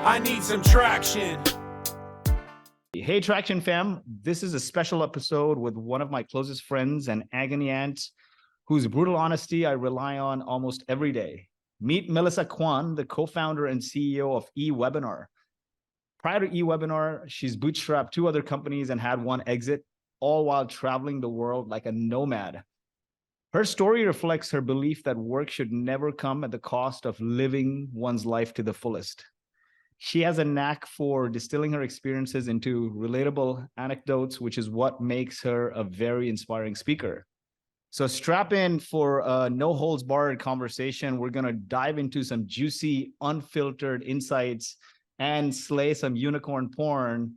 I need some traction. Hey, Traction fam. This is a special episode with one of my closest friends and agony aunt, whose brutal honesty I rely on almost every day. Meet Mellisa Kwan, the co-founder and CEO of eWebinar. Prior to eWebinar, she's bootstrapped 2 other companies and had 1 exit, all while traveling the world like a nomad. Her story reflects her belief that work should never come at the cost of living one's life to the fullest. She has a knack for distilling her experiences into relatable anecdotes, which is what makes her a very inspiring speaker. So strap in for a no-holds-barred conversation. We're going to dive into some juicy, unfiltered insights and slay some unicorn porn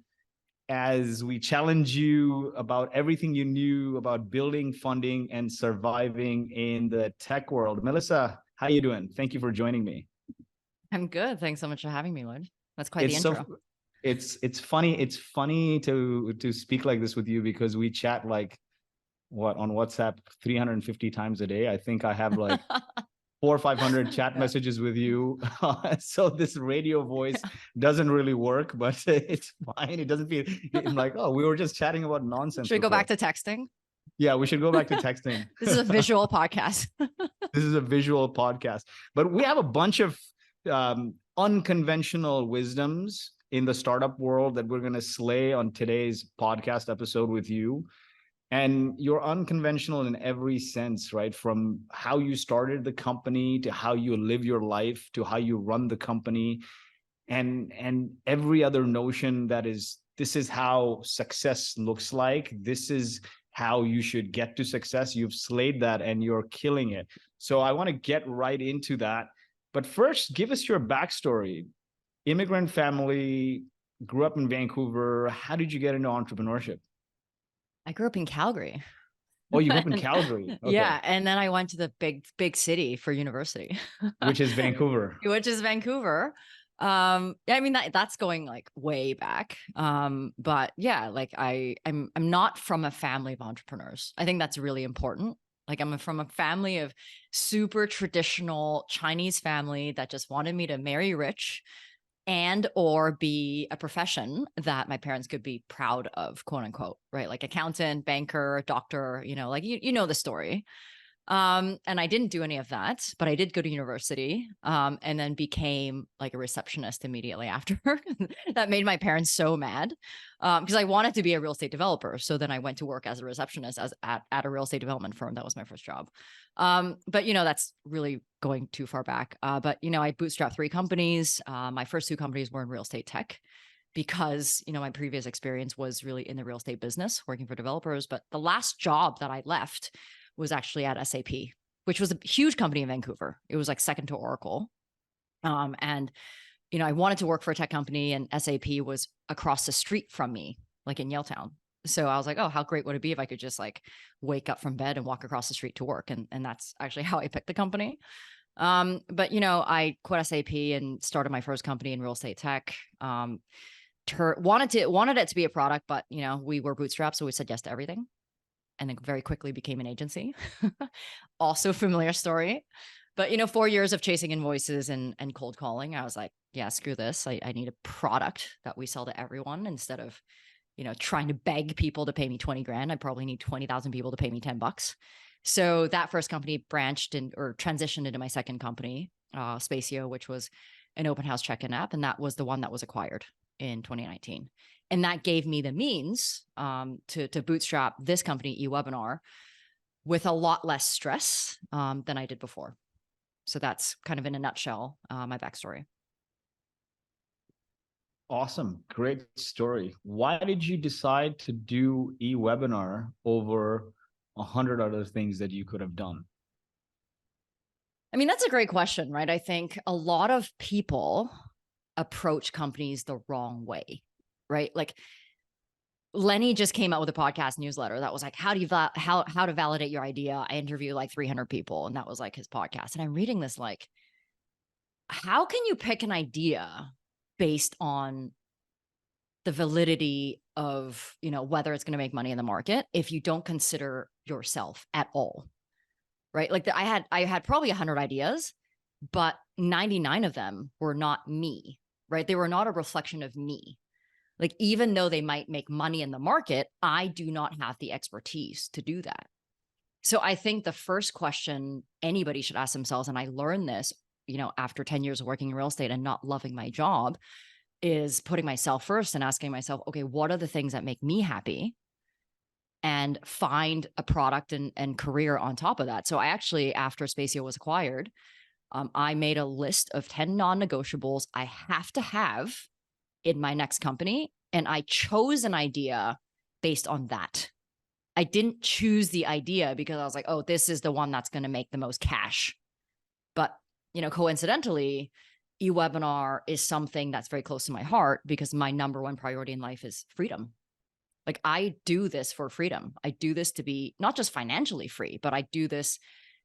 as we challenge you about everything you knew about building, funding, and surviving in the tech world. Mellisa, how you doing? Thank you for joining me. I'm good. Thanks so much for having me, Lloyd. That's quite the intro. It's funny. It's funny to speak like this with you because we chat like on WhatsApp 350 times a day. I think I have like 400 or 500 chat messages with you. So this radio voice doesn't really work, but it's fine. It doesn't feel I'm like, oh, we were just chatting about nonsense. Should we go back to texting? Yeah, we should go back to texting. This is a visual podcast. This is a visual podcast, but we have a bunch of unconventional wisdoms in the startup world that we're going to slay on today's podcast episode with you. And you're unconventional in every sense, right? From how you started the company to how you live your life to how you run the company and every other notion that is, this is how success looks like. This is how you should get to success. You've slayed that and you're killing it. So I want to get right into that. But first, give us your backstory. Immigrant family, grew up in Vancouver. How did you get into entrepreneurship? I grew up in Calgary. Oh, you grew up in Calgary. Okay. Yeah. And then I went to the big city for university. Which is Vancouver. Which is Vancouver. Yeah, I mean, that's going like way back. But yeah, like I'm not from a family of entrepreneurs. I think that's really important. Like I'm from a family of super traditional Chinese family that just wanted me to marry rich and or be a profession that my parents could be proud of, quote unquote, right? Like accountant, banker, doctor, like you know the story. And I didn't do any of that, but I did go to university, and then became like a receptionist immediately after. That made my parents so mad, because I wanted to be a real estate developer. So then I went to work as a receptionist at a real estate development firm. That was my first job. But that's really going too far back. But I bootstrapped 3 companies. My first 2 companies were in real estate tech, because my previous experience was really in the real estate business, working for developers. But the last job that I left was actually at SAP, which was a huge company in Vancouver. It was like second to Oracle. And I wanted to work for a tech company, and SAP was across the street from me, like in Yaletown. So I was like, oh, how great would it be if I could just like wake up from bed and walk across the street to work? And that's actually how I picked the company. But I quit SAP and started my first company in real estate tech. Wanted it to be a product, but we were bootstrapped, so we said yes to everything. And then very quickly became an agency. Also familiar story. But 4 years of chasing invoices and cold calling, I was like, yeah, screw this. I need a product that we sell to everyone instead of trying to beg people to pay me 20 grand. I probably need 20,000 people to pay me $10. So that first company branched or transitioned into my second company, Spacio, which was an open house check-in app. And that was the one that was acquired in 2019. And that gave me the means to bootstrap this company, eWebinar, with a lot less stress than I did before. So that's kind of in a nutshell, my backstory. Awesome. Great story. Why did you decide to do eWebinar over 100 other things that you could have done? I mean, that's a great question, right? I think a lot of people approach companies the wrong way, right? Like Lenny just came out with a podcast newsletter that was like, how to validate your idea. I interview like 300 people, and that was like his podcast. And I'm reading this like, how can you pick an idea based on the validity of, whether it's going to make money in the market if you don't consider yourself at all, right? Like I had probably 100 ideas, but 99 of them were not me. right? They were not a reflection of me. Like, even though they might make money in the market, I do not have the expertise to do that. So I think the first question anybody should ask themselves, and I learned this, after 10 years of working in real estate and not loving my job, is putting myself first and asking myself, okay, what are the things that make me happy? And find a product and career on top of that. So I actually, after Spacio was acquired, I made a list of 10 non-negotiables I have to have in my next company. And I chose an idea based on that. I didn't choose the idea because I was like, oh, this is the one that's going to make the most cash. But, coincidentally, eWebinar is something that's very close to my heart because my number one priority in life is freedom. Like, I do this for freedom. I do this to be not just financially free, but I do this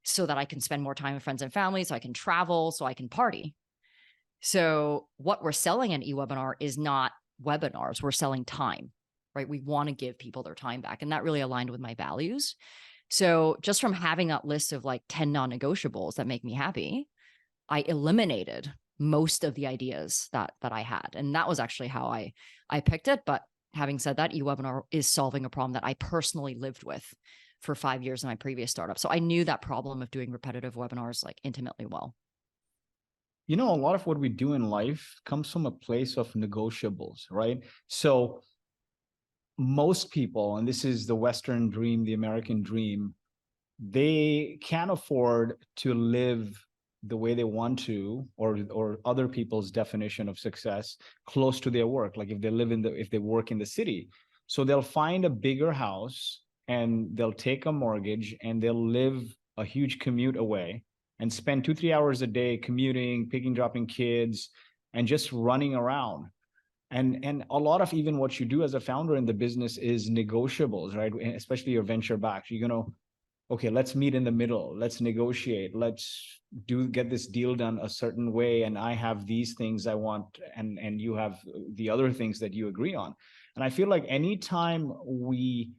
so that I can spend more time with friends and family, so I can travel, so I can party. So what we're selling in eWebinar is not webinars. We're selling time, right? We want to give people their time back. And that really aligned with my values. So just from having that list of like 10 non-negotiables that make me happy, I eliminated most of the ideas that I had. And that was actually how I picked it. But having said that, eWebinar is solving a problem that I personally lived with for 5 years in my previous startup. So I knew that problem of doing repetitive webinars like intimately well. A lot of what we do in life comes from a place of negotiables, right? So most people, and this is the Western dream, the American dream, they can't afford to live the way they want to, or other people's definition of success, close to their work. Like if they work in the city, so they'll find a bigger house and they'll take a mortgage and they'll live a huge commute away and spend 2-3 hours a day commuting, picking, dropping kids, and just running around. And a lot of even what you do as a founder in the business is negotiables, right? Especially your venture back. You're gonna, okay, let's meet in the middle. Let's negotiate. Let's get this deal done a certain way. And I have these things I want, and you have the other things that you agree on. And I feel like anytime we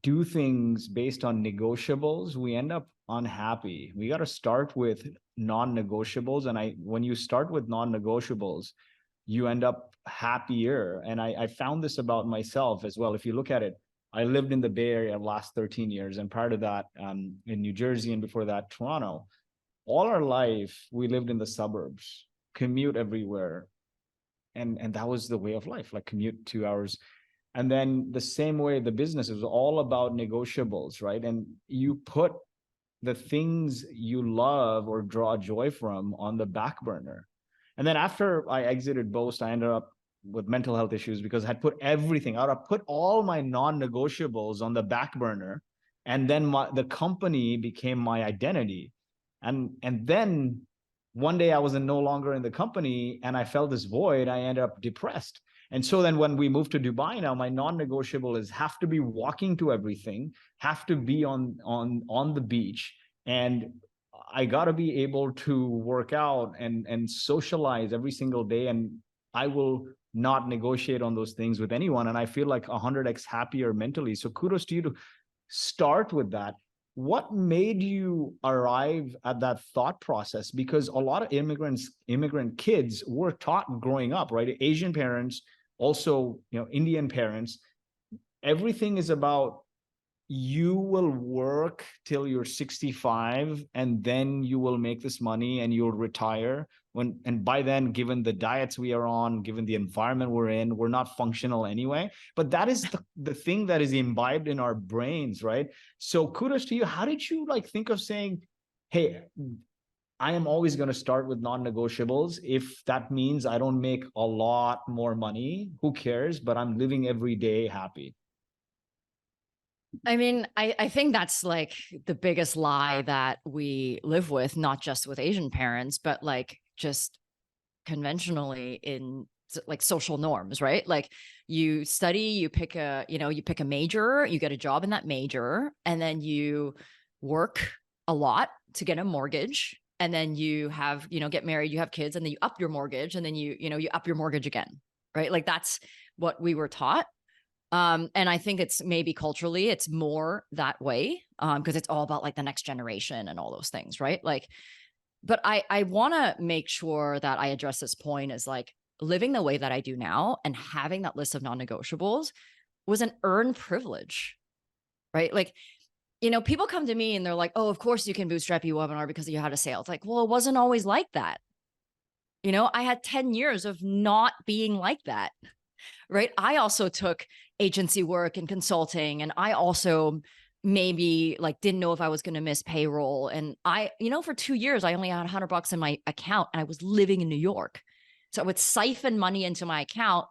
do things based on negotiables, we end up unhappy. We got to start with non-negotiables. And when you start with non-negotiables, you end up happier. And I found this about myself as well. If you look at it, I lived in the Bay Area the last 13 years, and prior to that, in New Jersey, and before that, Toronto. All our life, we lived in the suburbs, commute everywhere. And that was the way of life, like commute 2 hours. And then the same way, the business is all about negotiables, right? And you put the things you love or draw joy from on the back burner. And then after I exited Boast, I ended up with mental health issues because I had put everything out. I put all my non-negotiables on the back burner. And then the company became my identity. And then one day I was no longer in the company and I felt this void. I ended up depressed. And so then when we moved to Dubai now, my non-negotiable is have to be walking to everything, have to be on the beach, and I got to be able to work out and socialize every single day. And I will not negotiate on those things with anyone. And I feel like 100x happier mentally. So kudos to you to start with that. What made you arrive at that thought process? Because a lot of immigrant kids were taught growing up, right? Asian parents, also, Indian parents, everything is about you will work till you're 65 and then you will make this money and you'll retire. And by then, given the diets we are on, given the environment we're in, we're not functional anyway. But that is the thing that is imbibed in our brains, right? So kudos to you. How did you think of saying, hey, I am always going to start with non-negotiables. If that means I don't make a lot more money, who cares? But I'm living every day happy. I mean, I think that's like the biggest lie that we live with, not just with Asian parents, but like just conventionally in like social norms, right? Like you study, you pick a major, you get a job in that major, and then you work a lot to get a mortgage. And then you have, get married, you have kids, and then you up your mortgage, and then you up your mortgage again, right? Like that's what we were taught. And I think it's maybe culturally, it's more that way, because it's all about like the next generation and all those things, right? Like But I want to make sure that I address this point is like living the way that I do now and having that list of non-negotiables was an earned privilege, right? Like, people come to me and they're like, oh, of course you can bootstrap eWebinar because you had a sale. It's like, well, it wasn't always like that. I had 10 years of not being like that, right? I also took agency work and consulting, and I also maybe like didn't know if I was going to miss payroll. And for 2 years, I only had $100 in my account and I was living in New York. So I would siphon money into my account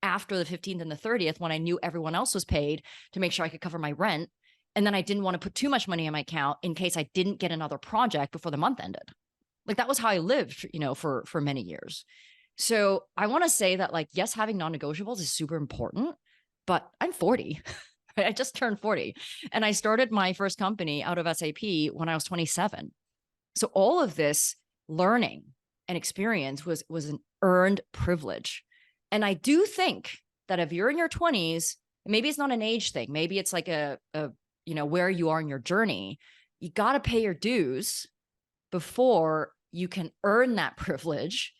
after the 15th and the 30th when I knew everyone else was paid to make sure I could cover my rent. And then I didn't want to put too much money in my account in case I didn't get another project before the month ended. Like that was how I lived, for many years. So I want to say that like, yes, having non-negotiables is super important, but I'm 40. I just turned 40 and I started my first company out of SAP when I was 27. So all of this learning and experience was an earned privilege. And I do think that if you're in your 20s, maybe it's not an age thing, maybe it's like a where you are in your journey, you got to pay your dues before you can earn that privilege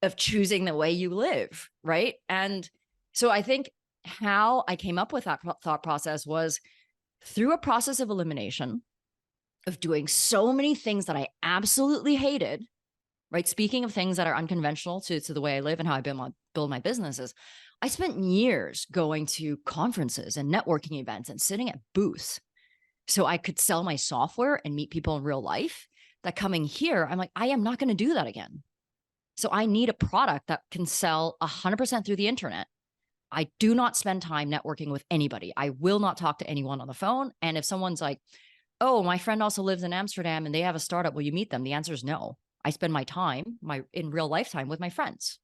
of choosing the way you live, right? And so I think how I came up with that thought process was through a process of elimination, of doing so many things that I absolutely hated, right? Speaking of things that are unconventional to the way I live and how I build my businesses, I spent years going to conferences and networking events and sitting at booths so I could sell my software and meet people in real life. That coming here, I'm like, I am not going to do that again. So I need a product that can sell 100% through the internet. I do not spend time networking with anybody. I will not talk to anyone on the phone. And if someone's like, oh, my friend also lives in Amsterdam and they have a startup, will you meet them? The answer is no. I spend my time, in real lifetime with my friends.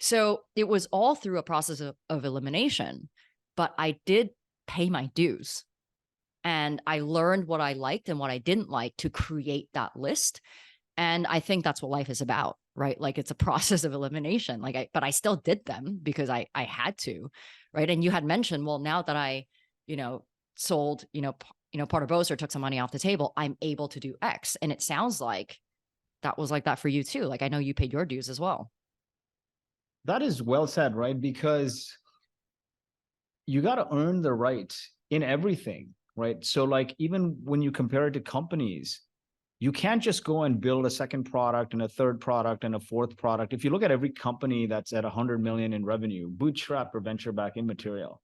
So it was all through a process of elimination, but I did pay my dues. And I learned what I liked and what I didn't like to create that list. And I think that's what life is about, right? Like it's a process of elimination. But I still did them because I had to, right? And you had mentioned, well, now that I, sold, part of Boast or took some money off the table, I'm able to do X. And it sounds like that was like that for you too. Like I know you paid your dues as well. That is well said, right? Because you got to earn the right in everything, right? So like even when you compare it to companies, you can't just go and build a second product and a third product and a fourth product. If you look at every company that's at 100 million in revenue, bootstrap or venture back immaterial,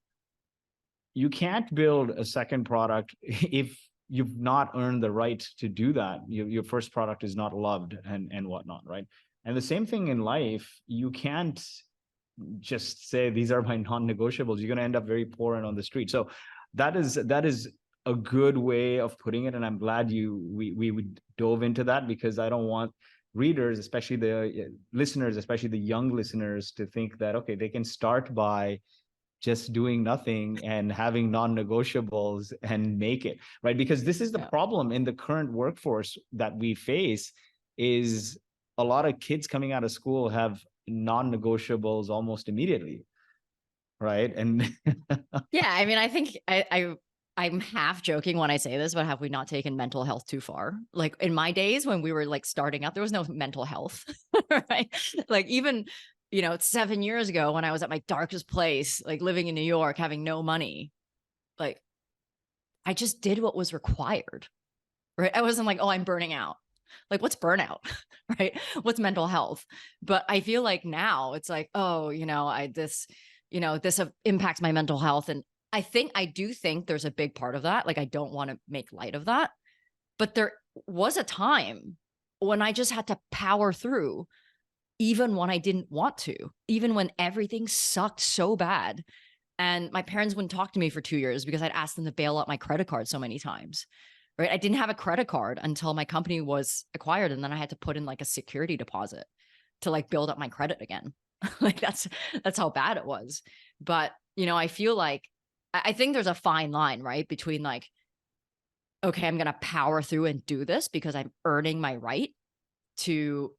you can't build a second product if you've not earned the right to do that. Your first product is not loved and whatnot, right? And the same thing in life, you can't just say these are my non-negotiables. You're going to end up very poor and on the street. So that is a good way of putting it, and I'm glad we dove into that, because I don't want readers, especially the listeners, especially the young listeners, to think that okay, they can start by just doing nothing and having non-negotiables and make it, right? Because this is the problem in the current workforce that we face, is a lot of kids coming out of school have non-negotiables almost immediately, right? And yeah, I mean, I think I'm half joking when I say this, but have we not taken mental health too far? Like in my days when we were like starting out, there was no mental health, right? Like even, 7 years ago when I was at my darkest place, like living in New York, having no money, like I just did what was required, right? I wasn't like, oh, I'm burning out. Like what's burnout, right? What's mental health? But I feel like now it's like, oh, this impacts my mental health. And I do think there's a big part of that. Like, I don't want to make light of that, but there was a time when I just had to power through, even when I didn't want to, even when everything sucked so bad. And my parents wouldn't talk to me for 2 years because I'd asked them to bail out my credit card so many times, right? I didn't have a credit card until my company was acquired. And then I had to put in like a security deposit to like build up my credit again. Like that's how bad it was. But, I feel like, I think there's a fine line, right? Between like, okay, I'm going to power through and do this because I'm earning my right to,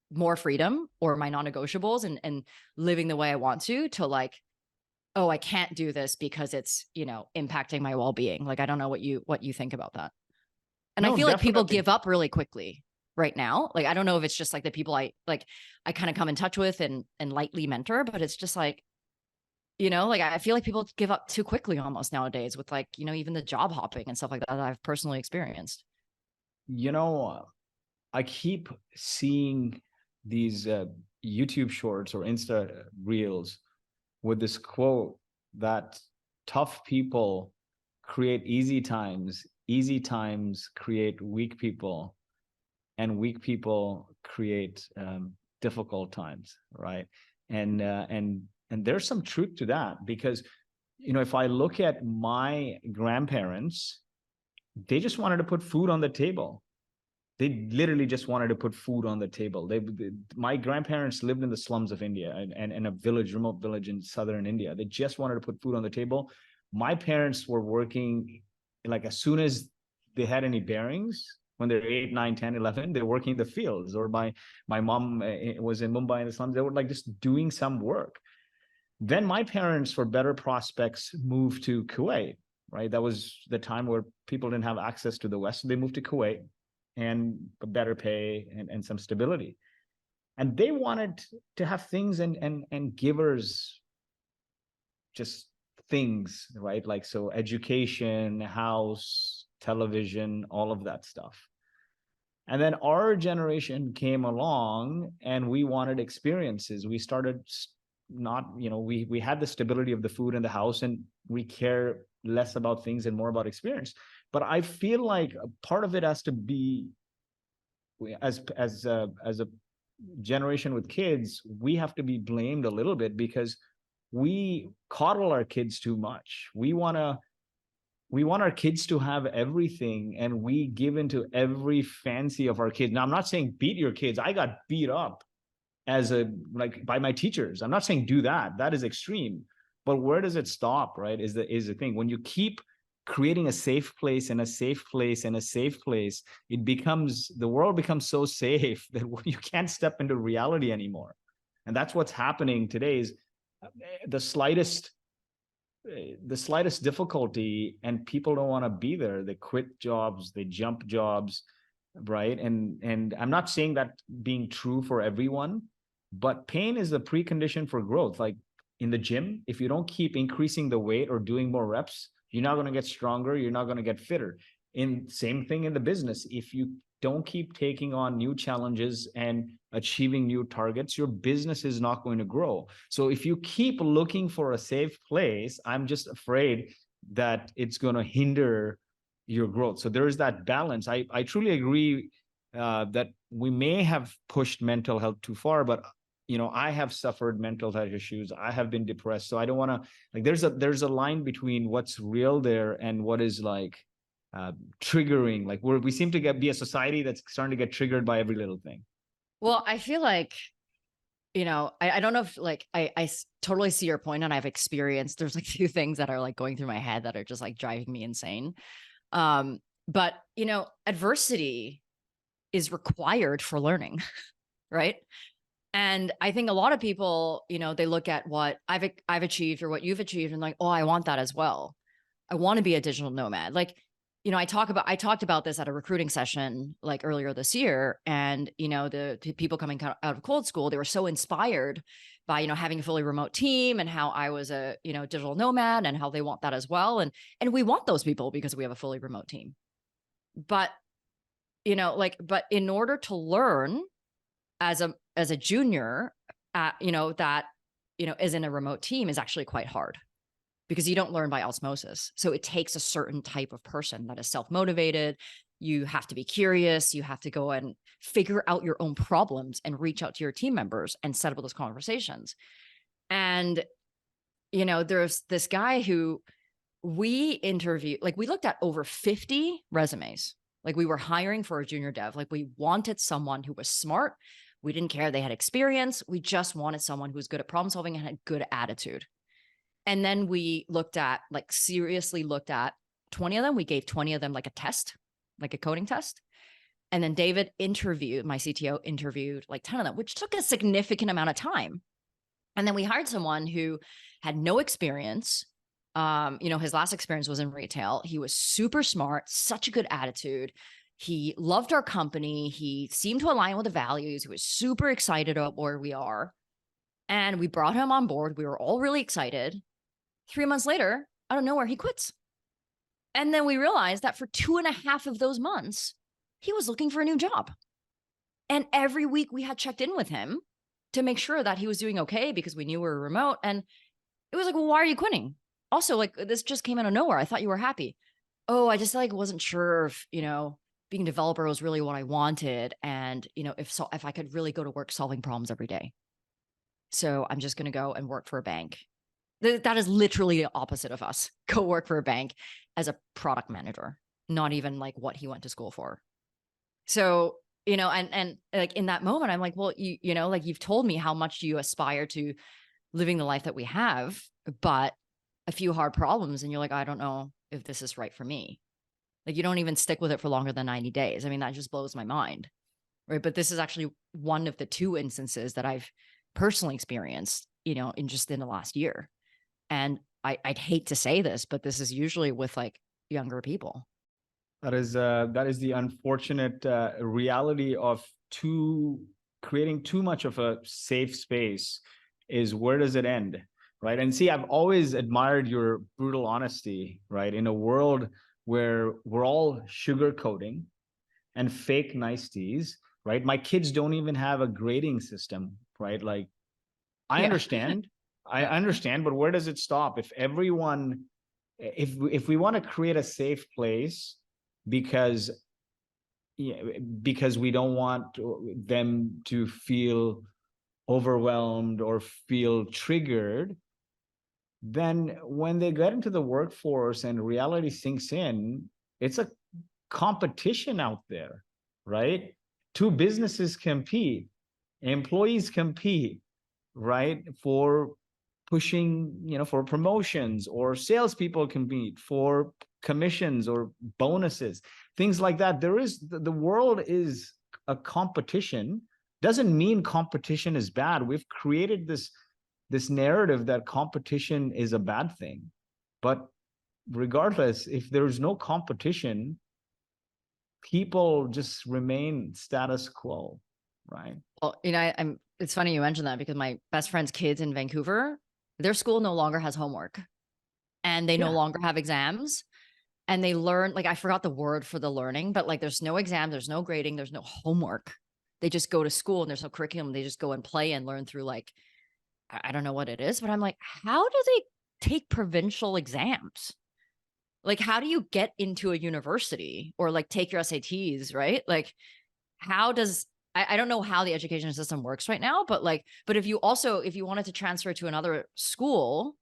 more freedom or my non-negotiables and living the way I want to like, oh, I can't do this because it's, impacting my well-being. Like, I don't know what you think about that. And I no, feel like people definitely. give up really quickly. right now. Like, I don't know if it's just like the people I kind of come in touch with and lightly mentor, but it's just like, like I feel like people give up too quickly almost nowadays with like, even the job hopping and stuff like that I've personally experienced. I keep seeing these YouTube shorts or Insta reels with this quote that tough people create easy times create weak people, and weak people create difficult times, right? And there's some truth to that, because if I look at my grandparents, they just wanted to put food on the table. They literally just wanted to put food on the table. My grandparents lived in the slums of India and in a remote village in southern India. They just wanted to put food on the table. My parents were working, like, as soon as they had any bearings, when they're 8, 9, 10, 11, they're working the fields. Or my mom was in Mumbai in the slums. They were like just doing some work. Then my parents, for better prospects, moved to Kuwait, right? That was the time where people didn't have access to the West. So they moved to Kuwait, and better pay and some stability. And they wanted to have things and givers, just things, right? Like, so education, house, television, all of that stuff. And then our generation came along and we wanted experiences. We started not, we had the stability of the food in the house, and we care less about things and more about experience. But I feel like a part of it has to be, as a generation with kids, we have to be blamed a little bit because we coddle our kids too much. We want our kids to have everything, and we give into every fancy of our kids. Now, I'm not saying beat your kids. I got beat up by my teachers. I'm not saying do that. That is extreme. But where does it stop, right? Is the thing. When you keep creating a safe place and a safe place and a safe place, the world becomes so safe that you can't step into reality anymore. And that's what's happening today. Is the slightest difficulty and people don't want to be there. They quit jobs, they jump jobs, right? And I'm not saying that being true for everyone, but pain is a precondition for growth. Like in the gym, if you don't keep increasing the weight or doing more reps, you're not going to get stronger, you're not going to get fitter. Same thing in the business. If you don't keep taking on new challenges and achieving new targets, your business is not going to grow. So if you keep looking for a safe place, I'm just afraid that it's going to hinder your growth. So there is that balance. I truly agree that we may have pushed mental health too far, but I have suffered mental health issues. I have been depressed. So I don't want to, like, there's a line between what's real there and what is like triggering. Like we seem to be a society that's starting to get triggered by every little thing. Well, I feel like, I don't know if like, I totally see your point, and I've experienced, there's like a few things that are like going through my head that are just like driving me insane. But adversity is required for learning, right? And I think a lot of people, they look at what I've achieved or what you've achieved and like, oh, I want that as well. I want to be a digital nomad. Like, I talked about this at a recruiting session like earlier this year, and the people coming out of Cold School, they were so inspired by having a fully remote team and how I was a digital nomad and how they want that as well, and we want those people because we have a fully remote team. But but in order to learn as a junior, that is in a remote team is actually quite hard, because you don't learn by osmosis. So it takes a certain type of person that is self-motivated. You have to be curious. You have to go and figure out your own problems and reach out to your team members and set up those conversations. And, there's this guy who we interviewed, like we looked at over 50 resumes. Like we were hiring for a junior dev. Like we wanted someone who was smart. We didn't care they had experience. We just wanted someone who was good at problem solving and had good attitude. And then we seriously looked at 20 of them. We gave 20 of them like a test, like a coding test. And then David my CTO interviewed like 10 of them, which took a significant amount of time. And then we hired someone who had no experience. His last experience was in retail. He was super smart, such a good attitude, He loved our company. He seemed to align with the values. He was super excited about where we are. And we brought him on board. We were all really excited. 3 months later, out of nowhere, he quits. And then we realized that for 2.5 of those months, he was looking for a new job. And every week we had checked in with him to make sure that he was doing okay, because we knew we were remote. And it was like, well, why are you quitting? Also, like, this just came out of nowhere. I thought you were happy. Oh, I just like wasn't sure if, being a developer was really what I wanted. And, if I could really go to work solving problems every day. So I'm just going to go and work for a bank. That is literally the opposite of us. Go work for a bank as a product manager, not even like what he went to school for. So, and like in that moment, I'm like, well, like you've told me how much you aspire to living the life that we have, but a few hard problems. And you're like, I don't know if this is right for me. Like, you don't even stick with it for longer than 90 days. I mean, that just blows my mind. Right. But this is actually one of the 2 instances that I've personally experienced, in the last year. And I'd hate to say this, but this is usually with like younger people. That is the unfortunate reality of creating too much of a safe space. Is where does it end, right? And see, I've always admired your brutal honesty, right? In a world where we're all sugarcoating and fake niceties, right? My kids don't even have a grading system, right? Like, I understand, but where does it stop? If everyone, if we want to create a safe place, because we don't want them to feel overwhelmed or feel triggered, then when they get into the workforce and reality sinks in, it's a competition out there, right? 2 businesses compete, employees compete, right? For pushing, for promotions, or salespeople compete for commissions or bonuses, things like that. The world is a competition. Doesn't mean competition is bad. We've created this narrative that competition is a bad thing. But regardless, if there's no competition, people just remain status quo, right? Well, it's funny you mentioned that, because my best friend's kids in Vancouver, their school no longer has homework, and they no longer have exams, and they learn, like, I forgot the word for the learning, but like, there's no exam, there's no grading, there's no homework. They just go to school and there's no curriculum. They just go and play and learn through, like, I don't know what it is, but I'm like, how do they take provincial exams? Like, how do you get into a university or like take your SATs, right? Like, how does, I don't know how the education system works right now, but if you wanted to transfer to another school,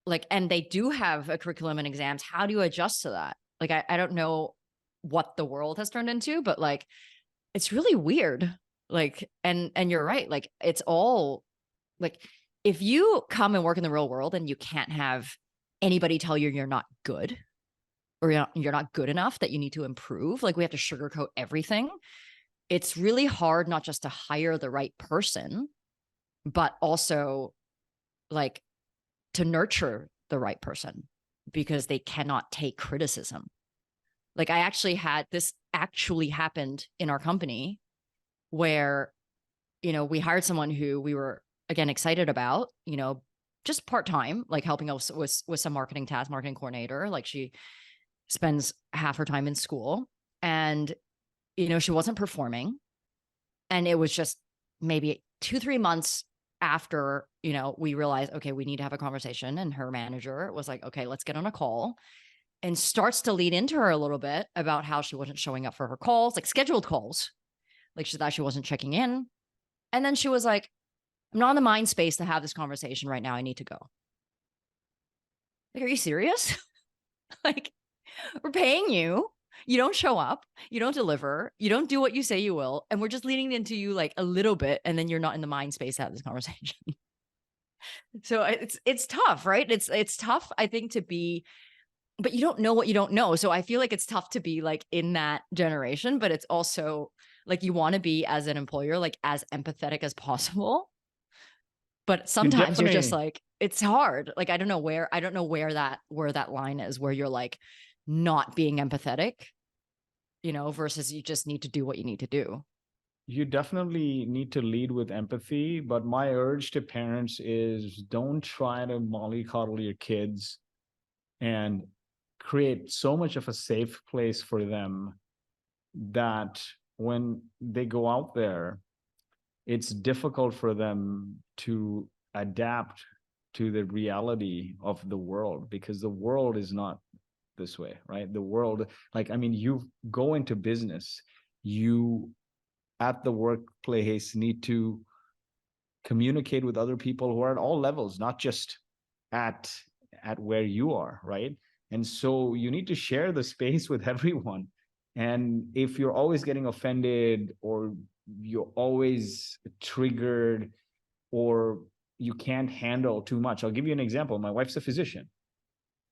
like, and they do have a curriculum and exams, how do you adjust to that? Like, I don't know what the world has turned into, but like, it's really weird. Like, and you're right. Like, it's all like, if you come and work in the real world and you can't have anybody tell you you're not good, or you're not good enough, that you need to improve, like, we have to sugarcoat everything. It's really hard, not just to hire the right person, but also like to nurture the right person, because they cannot take criticism. Like, this actually happened in our company, where, we hired someone who we were, again, excited about, just part-time, like helping us with some marketing tasks, marketing coordinator. Like, she spends half her time in school, and, she wasn't performing. And it was just maybe 2-3 months after, we realized, okay, we need to have a conversation. And her manager was like, okay, let's get on a call, and starts to lead into her a little bit about how she wasn't showing up for her calls, like scheduled calls. Like, she thought she wasn't checking in. And then she was like, I'm not in the mind space to have this conversation right now. I need to go. Like, are you serious? Like, we're paying you. You don't show up. You don't deliver. You don't do what you say you will. And we're just leaning into you like a little bit. And then you're not in the mind space to have this conversation. So it's tough, right? It's tough, I think, to be, but you don't know what you don't know. So I feel like it's tough to be like in that generation, but it's also like, you want to be, as an employer, like as empathetic as possible. But sometimes you're just like, it's hard. Like, I don't know where that line is, where you're like not being empathetic. versus you just need to do what you need to do. You definitely need to lead with empathy, but my urge to parents is don't try to mollycoddle your kids and create so much of a safe place for them that when they go out there, it's difficult for them to adapt to the reality of the world, because the world is not this way, right? The world, like, I mean, you go into business, you at the workplace need to communicate with other people who are at all levels, not just at where you are, right? And so you need to share the space with everyone. And if you're always getting offended, or you're always triggered, or you can't handle too much, I'll give you an example. My wife's a physician.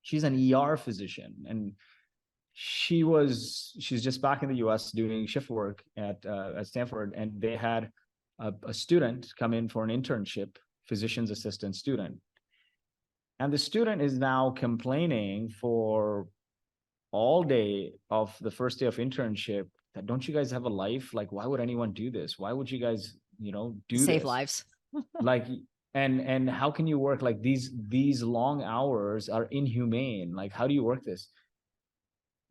She's an ER physician, and she's just back in the US doing shift work at Stanford, and they had a student come in for an internship, physician's assistant student. And the student is now complaining for all day of the first day of internship that, don't you guys have a life? Like, why would anyone do this? Why would you guys, do Save this? lives. Like, and how can you work like these long hours are inhumane? Like, how do you work this?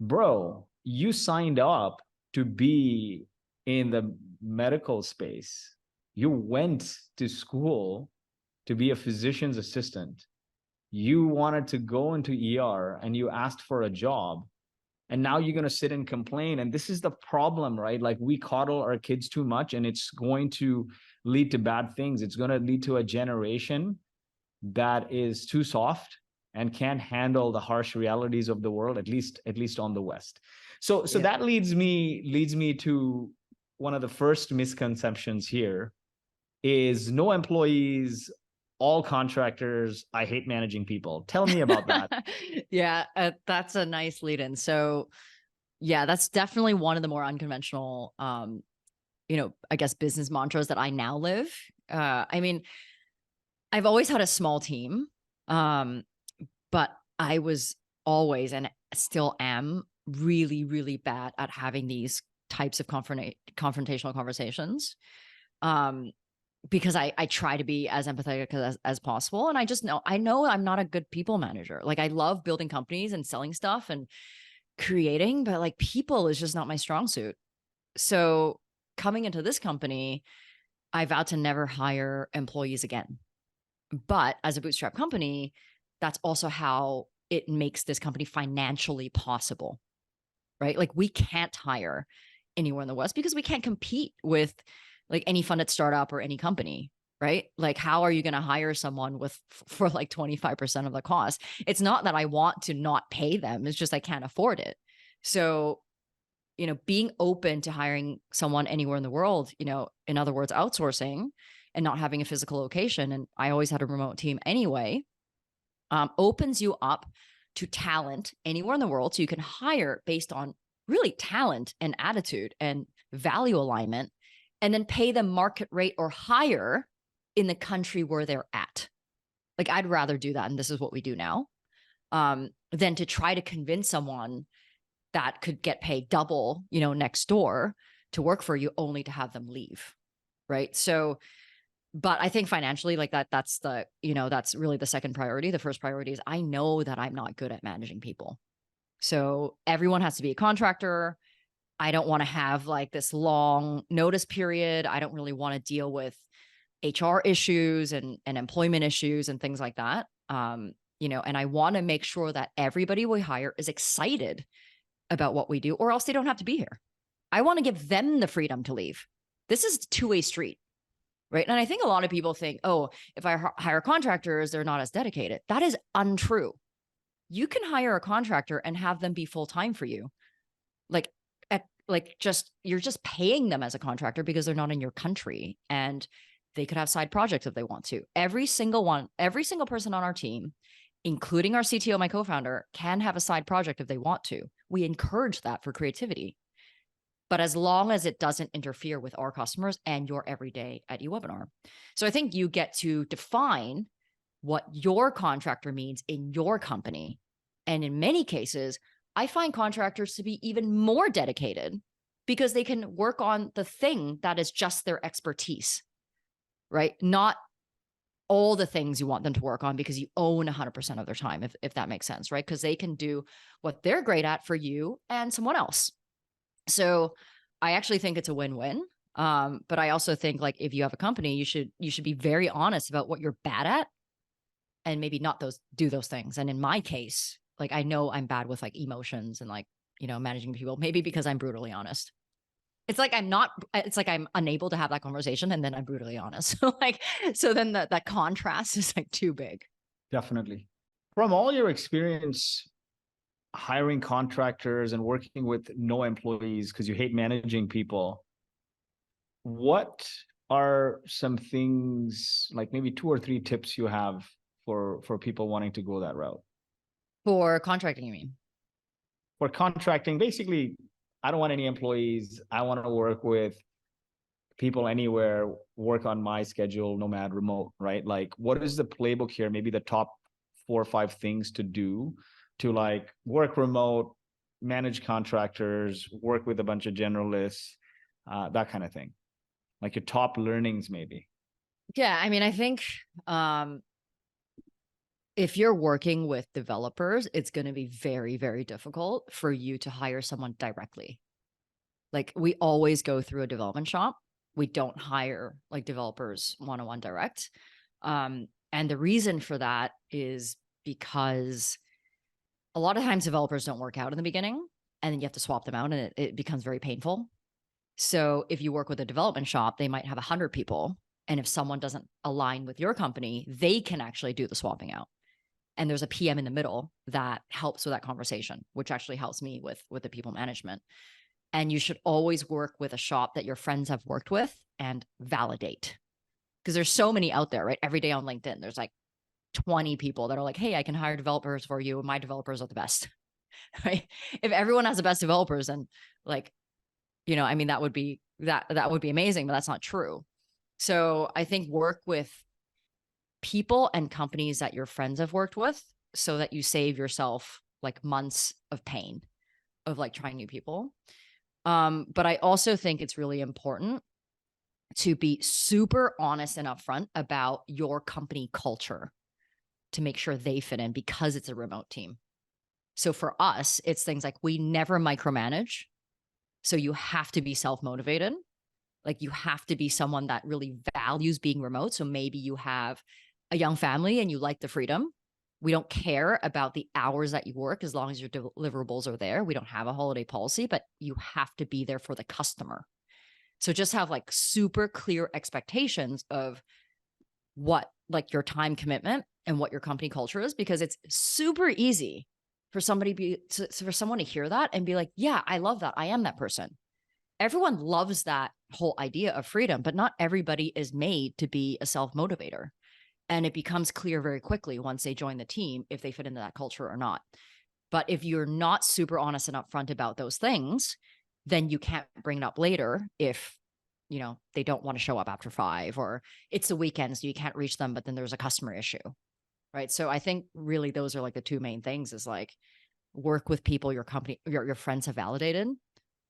Bro, you signed up to be in the medical space. You went to school to be a physician's assistant. You wanted to go into ER and you asked for a job. And now you're going to sit and complain. And this is the problem, right? Like, we coddle our kids too much, and it's going to lead to bad things. It's going to lead to a generation that is too soft and can't handle the harsh realities of the world, at least on the West. So that leads me to one of the first misconceptions here is no employees, all contractors. I hate managing people. Tell me about that. Yeah, that's a nice lead in. So yeah, that's definitely one of the more unconventional, I guess business mantras that I now live. I mean, I've always had a small team, but I was always and still am really, really bad at having these types of confrontational conversations. Because I try to be as empathetic as possible. And I know I'm not a good people manager. Like, I love building companies and selling stuff and creating, but like, people is just not my strong suit. So coming into this company, I vowed to never hire employees again. But as a bootstrap company, that's also how it makes this company financially possible, right? Like, we can't hire anywhere in the West because we can't compete with like any funded startup or any company, right? Like, how are you going to hire someone for like 25% of the cost? It's not that I want to not pay them. It's just I can't afford it. So, being open to hiring someone anywhere in the world, in other words, outsourcing and not having a physical location. And I always had a remote team anyway, opens you up to talent anywhere in the world. So you can hire based on really talent and attitude and value alignment, and then pay them market rate or higher in the country where they're at. Like, I'd rather do that. And this is what we do now, than to try to convince someone that could get paid double, next door to work for you only to have them leave. Right. So, but I think financially, like that's really the second priority. The first priority is I know that I'm not good at managing people. So everyone has to be a contractor. I don't want to have like this long notice period. I don't really want to deal with HR issues and employment issues and things like that. And I want to make sure that everybody we hire is excited about what we do, or else they don't have to be here. I want to give them the freedom to leave. This is a two-way street, right? And I think a lot of people think, oh, if I hire contractors, they're not as dedicated. That is untrue. You can hire a contractor and have them be full-time for you. You're just paying them as a contractor because they're not in your country, and they could have side projects if they want to. Every single person on our team, including our CTO, my co-founder, can have a side project if they want to. We encourage that for creativity, but as long as it doesn't interfere with our customers and your everyday at eWebinar. So I think you get to define what your contractor means in your company. And in many cases, I find contractors to be even more dedicated because they can work on the thing that is just their expertise, right? Not all the things you want them to work on because you own 100% of their time, if that makes sense, right? Because they can do what they're great at for you and someone else. So I actually think it's a win-win. But I also think like if you have a company, you should be very honest about what you're bad at and maybe not do those things. And in my case, like I know I'm bad with like emotions and like, managing people, maybe because I'm brutally honest. It's like I'm unable to have that conversation and then I'm brutally honest. So then that contrast is like too big. Definitely. From all your experience hiring contractors and working with no employees because you hate managing people, what are some things, like maybe 2 or 3 tips you have for people wanting to go that route? For contracting, you mean? For contracting, basically, I don't want any employees. I want to work with people anywhere, work on my schedule, nomad, remote, right? Like, what is the playbook here? Maybe the top 4 or 5 things to do to like work remote, manage contractors, work with a bunch of generalists, that kind of thing. Like your top learnings, maybe. Yeah, I mean, I think if you're working with developers, it's going to be very, very difficult for you to hire someone directly. Like we always go through a development shop. We don't hire like developers one-on-one direct. And the reason for that is because a lot of times developers don't work out in the beginning and then you have to swap them out and it becomes very painful. So if you work with a development shop, they might have 100 people. And if someone doesn't align with your company, they can actually do the swapping out. And there's a PM in the middle that helps with that conversation, which actually helps me with the people management. And you should always work with a shop that your friends have worked with and validate. Because there's so many out there, right? Every day on LinkedIn, there's like 20 people that are like, hey, I can hire developers for you. My developers are the best, right? If everyone has the best developers and like, I mean, that would be amazing, but that's not true. So I think work with people and companies that your friends have worked with so that you save yourself like months of pain of like trying new people. But I also think it's really important to be super honest and upfront about your company culture to make sure they fit in because it's a remote team. So for us, it's things like we never micromanage. So you have to be self-motivated. Like you have to be someone that really values being remote. So maybe you have a young family and you like the freedom. We don't care about the hours that you work as long as your deliverables are there. We don't have a holiday policy, but you have to be there for the customer. So just have like super clear expectations of what like your time commitment and what your company culture is, because it's super easy for for someone to hear that and be like, yeah, I love that. I am that person. Everyone loves that whole idea of freedom, but not everybody is made to be a self-motivator. And it becomes clear very quickly once they join the team if they fit into that culture or not. But if you're not super honest and upfront about those things, then you can't bring it up later if, they don't want to show up after 5 or it's the weekend, so you can't reach them, but then there's a customer issue, right? So I think really those are like the 2 main things is like work with people your company, your friends have validated.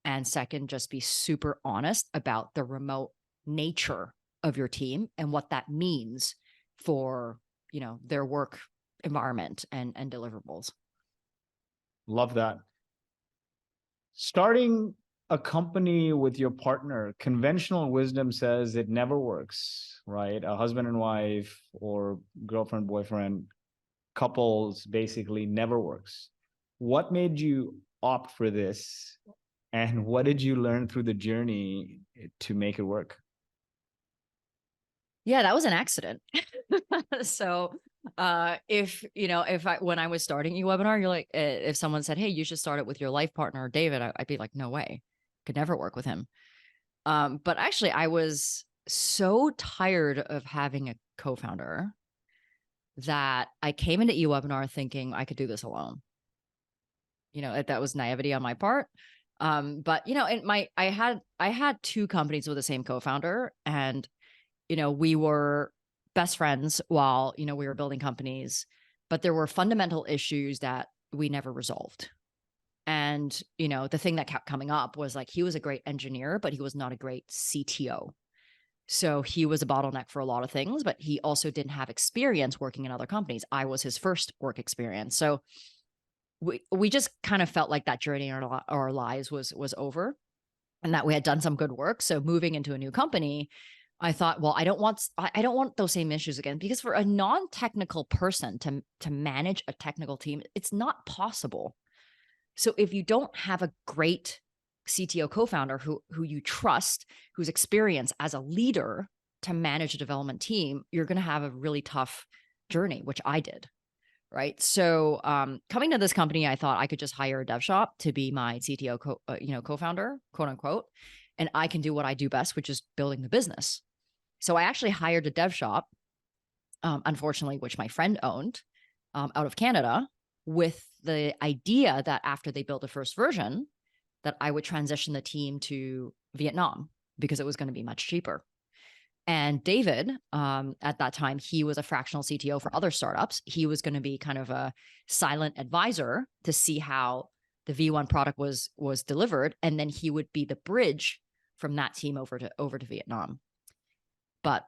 And second, just be super honest about the remote nature of your team and what that means for, their work environment and deliverables. Love that. Starting a company with your partner, conventional wisdom says it never works, right? A husband and wife or girlfriend, boyfriend, couples basically never works. What made you opt for this? And what did you learn through the journey to make it work? Yeah, that was an accident. So when I was starting eWebinar, you're like, if someone said, hey, you should start it with your life partner, David, I'd be like, no way, could never work with him. But actually I was so tired of having a co-founder that I came into eWebinar thinking I could do this alone. That was naivety on my part. But I had 2 companies with the same co-founder, and we were best friends while we were building companies, but there were fundamental issues that we never resolved. And, the thing that kept coming up was like, he was a great engineer, but he was not a great CTO. So he was a bottleneck for a lot of things, but he also didn't have experience working in other companies. I was his first work experience. So we just kind of felt like that journey in our lives was over, and that we had done some good work. So moving into a new company, I thought, well, I don't want those same issues again, because for a non-technical person to manage a technical team, it's not possible. So if you don't have a great CTO co-founder who you trust, who's experienced as a leader to manage a development team, you're going to have a really tough journey, which I did. Right. So coming to this company, I thought I could just hire a dev shop to be my CTO co-founder, quote unquote, and I can do what I do best, which is building the business. So I actually hired a dev shop, unfortunately, which my friend owned, out of Canada, with the idea that after they built the first version, that I would transition the team to Vietnam because it was going to be much cheaper. And David, at that time, he was a fractional CTO for other startups. He was going to be kind of a silent advisor to see how the V1 product was delivered, and then he would be the bridge from that team over to Vietnam. But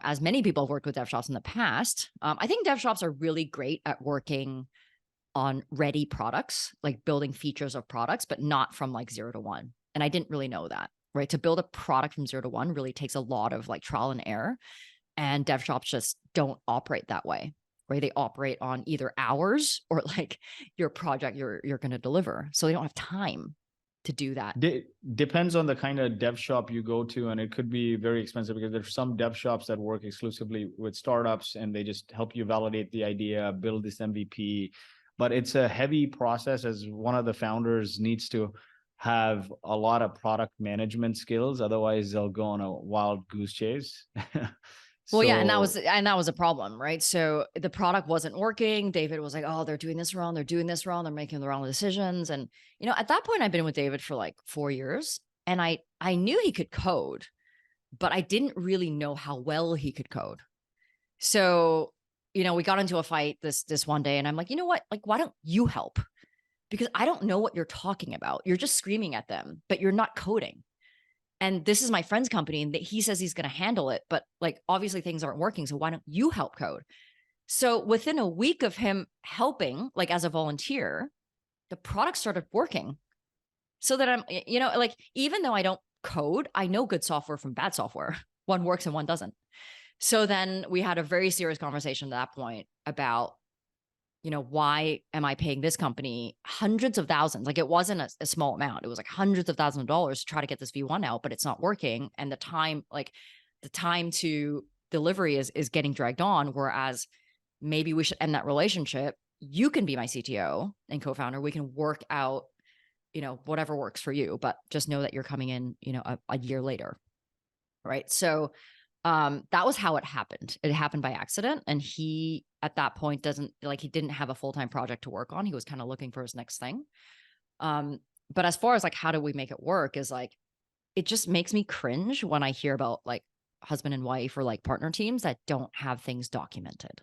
as many people have worked with dev shops in the past, I think dev shops are really great at working on ready products, like building features of products, but not from like 0 to 1. And I didn't really know that, right? To build a product from 0 to 1 really takes a lot of like trial and error. And dev shops just don't operate that way, right? They operate on either hours or like your project you're going to deliver. So they don't have time to do that. Depends on the kind of dev shop you go to, and it could be very expensive, because there's some dev shops that work exclusively with startups and they just help you validate the idea, build this MVP. But it's a heavy process, as one of the founders needs to have a lot of product management skills. Otherwise, they'll go on a wild goose chase. Well, yeah, and that was a problem, right? So the product wasn't working. David was like, "Oh, they're doing this wrong. They're doing this wrong. They're making the wrong decisions." And at that point, I'd been with David for like 4 years, and I knew he could code, but I didn't really know how well he could code. So we got into a fight this one day, and I'm like, you know what? Like, why don't you help? Because I don't know what you're talking about. You're just screaming at them, but you're not coding. And this is my friend's company, and he says he's going to handle it, but like obviously things aren't working. So why don't you help code? So within a week of him helping, like as a volunteer, the product started working. So that I'm, like, even though I don't code, I know good software from bad software. One works and one doesn't. So then we had a very serious conversation at that point about, why am I paying this company hundreds of thousands? Like, it wasn't a small amount. It was like hundreds of thousands of dollars to try to get this V1 out, but it's not working. And the time to delivery is getting dragged on. Whereas maybe we should end that relationship. You can be my CTO and co-founder. We can work out, whatever works for you, but just know that you're coming in, a year later. Right. So that was how it happened. It happened by accident. And he, at that point, he didn't have a full-time project to work on. He was kind of looking for his next thing. But as far as like, how do we make it work, is like, it just makes me cringe when I hear about like husband and wife or like partner teams that don't have things documented.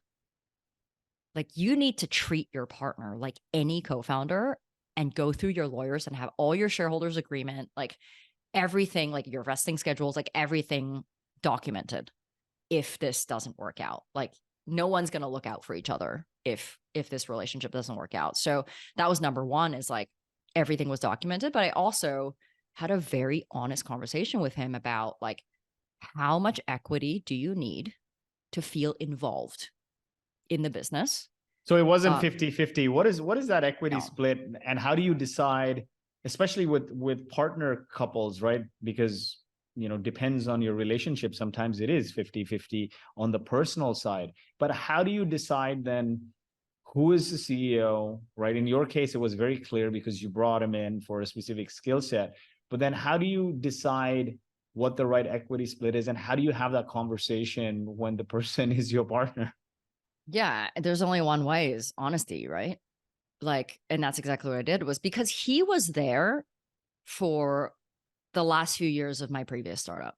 Like, you need to treat your partner like any co-founder and go through your lawyers and have all your shareholders agreement, like everything, like your vesting schedules, like everything documented. If this doesn't work out, like no one's going to look out for each other if this relationship doesn't work out. So that was number one, is like everything was documented. But I also had a very honest conversation with him about like, how much equity do you need to feel involved in the business? So it wasn't 50-50. What is that equity No. split, and how do you decide, especially with partner couples, right? Because depends on your relationship. Sometimes it is 50-50 on the personal side. But how do you decide then who is the CEO, right? In your case, it was very clear because you brought him in for a specific skill set. But then how do you decide what the right equity split is, and how do you have that conversation when the person is your partner? Yeah, there's only one way, is honesty, right? Like, and that's exactly what I did, was because he was there for the last few years of my previous startup.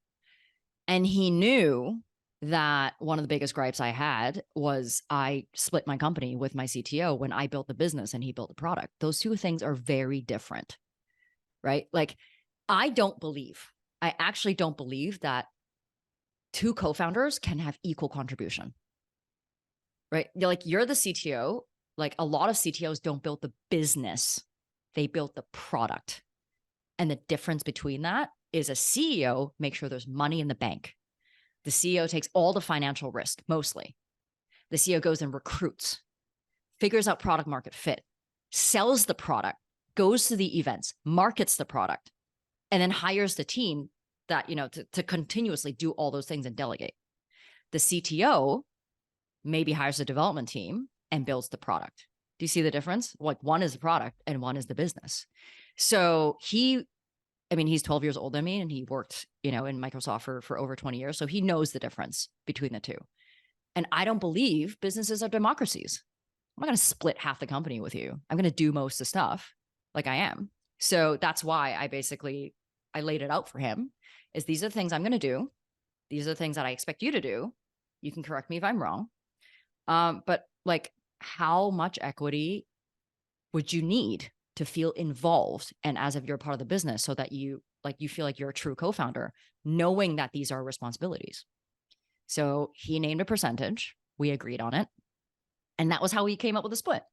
And he knew that one of the biggest gripes I had was I split my company with my CTO when I built the business and he built the product. Those two things are very different, right? Like, I actually don't believe that two co-founders can have equal contribution, right? You're the CTO. Like, a lot of CTOs don't build the business, they build the product. And the difference between that is a CEO makes sure there's money in the bank. The CEO takes all the financial risk, mostly. The CEO goes and recruits, figures out product market fit, sells the product, goes to the events, markets the product, and then hires the team that, to continuously do all those things and delegate. The CTO maybe hires a development team and builds the product. Do you see the difference? Like, one is the product and one is the business. So he's 12 years older than me, and he worked, in Microsoft for over 20 years. So he knows the difference between the two. And I don't believe businesses are democracies. I'm not going to split half the company with you. I'm going to do most of the stuff like I am. So that's why I laid it out for him, is these are the things I'm going to do. These are the things that I expect you to do. You can correct me if I'm wrong. But like, how much equity would you need to feel involved and as if you're part of the business, so that you feel like you're a true co-founder, knowing that these are responsibilities? So he named a percentage, we agreed on it, and that was how we came up with the split,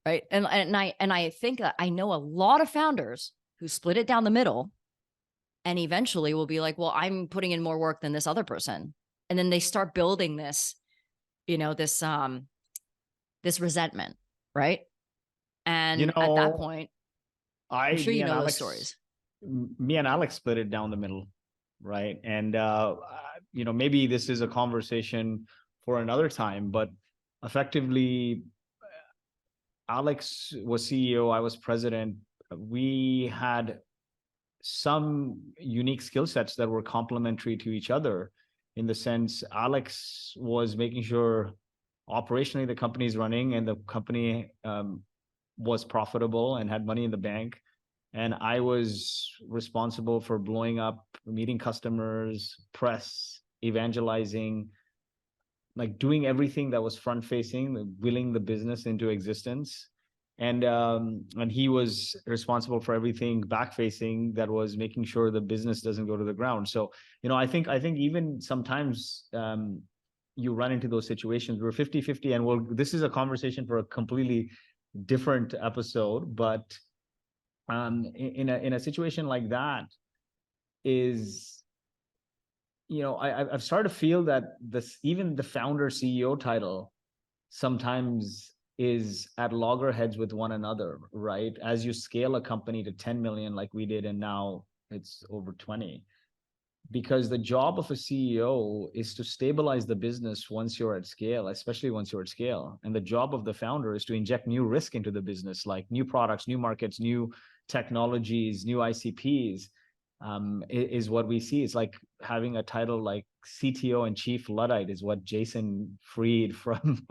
right? And I think that I know a lot of founders who split it down the middle and eventually will be like, well, I'm putting in more work than this other person. And then they start building this, this resentment, right? And at that point, I'm sure you know those stories. Me and Alex split it down the middle, right? And maybe this is a conversation for another time, but effectively, Alex was CEO, I was president. We had some unique skill sets that were complementary to each other, in the sense Alex was making sure operationally the company is running and the company was profitable and had money in the bank. And I was responsible for blowing up, meeting customers, press, evangelizing, like doing everything that was front facing, willing the business into existence. And he was responsible for everything back facing, that was making sure the business doesn't go to the ground. So, I think even sometimes you run into those situations. We're 50-50, and this is a conversation for a completely different episode. But in a situation like that, I've started to feel that even the founder CEO title sometimes is at loggerheads with one another, right? As you scale a company to 10 million like we did, and now it's over 20, because the job of a CEO is to stabilize the business once you're at scale, especially once you're at scale. And the job of the founder is to inject new risk into the business, like new products, new markets, new technologies, new ICPs. Is what we see. It's like having a title like CTO and Chief Luddite, is what Jason Fried from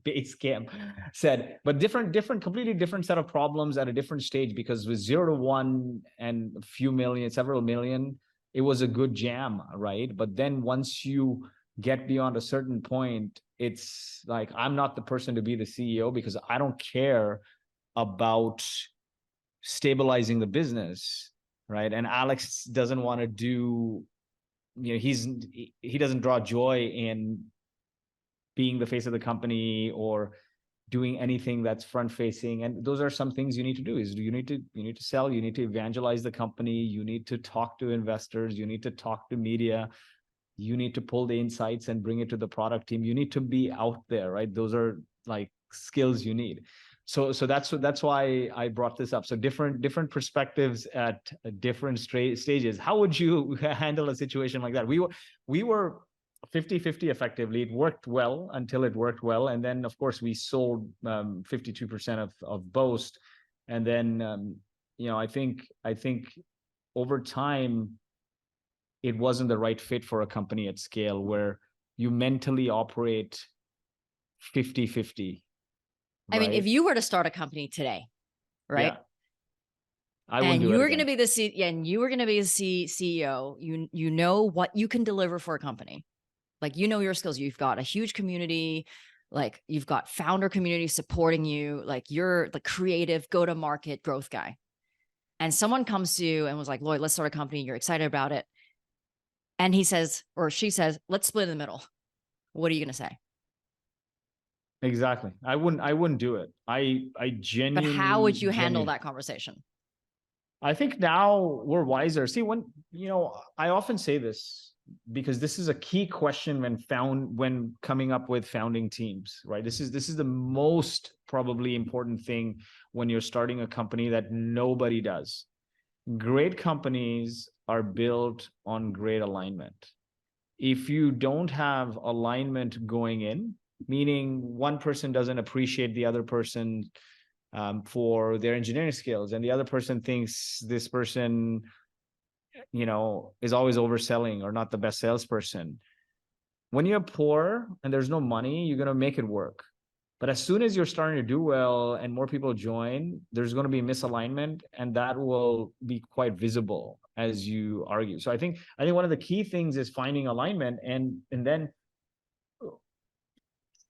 Basecamp said. But completely different set of problems at a different stage, because with 0 to 1 and a few million, several million, it was a good jam, right? But then once you get beyond a certain point, it's like, I'm not the person to be the CEO, because I don't care about stabilizing the business, right? And Alex doesn't want to do, he doesn't draw joy in being the face of the company or doing anything that's front facing. And those are some things you need to do. Is you need to sell, you need to evangelize the company, you need to talk to investors, you need to talk to media, you need to pull the insights and bring it to the product team. You need to be out there, right? Those are like skills you need. So that's why I brought this up. So different perspectives at different stages. How would you handle a situation like that? We were 50-50 effectively. It worked well until it worked well, and then of course we sold 52% of Boast, and then I think over time it wasn't the right fit for a company at scale where you mentally operate 50-50. I mean, if you were to start a company today, right? Yeah. I wouldn't do it again. You were going to be the CEO, you know what you can deliver for a company. Like, you know your skills. You've got a huge community, like you've got founder community supporting you, like you're the creative go-to-market growth guy. And someone comes to you and was like, Lloyd, let's start a company. You're excited about it. And he says, or she says, let's split in the middle. What are you going to say? Exactly. I wouldn't do it. I But how would you handle genuinely, that conversation? I think now we're wiser. See, I often say this because this is a key question when coming up with founding teams, right? This is the most probably important thing when you're starting a company that nobody does. Great companies are built on great alignment. If you don't have alignment going in, meaning one person doesn't appreciate the other person for their engineering skills, and the other person thinks this person, is always overselling or not the best salesperson. When you're poor and there's no money, you're going to make it work. But as soon as you're starting to do well and more people join, there's going to be misalignment, and that will be quite visible as you argue. So I think one of the key things is finding alignment, and then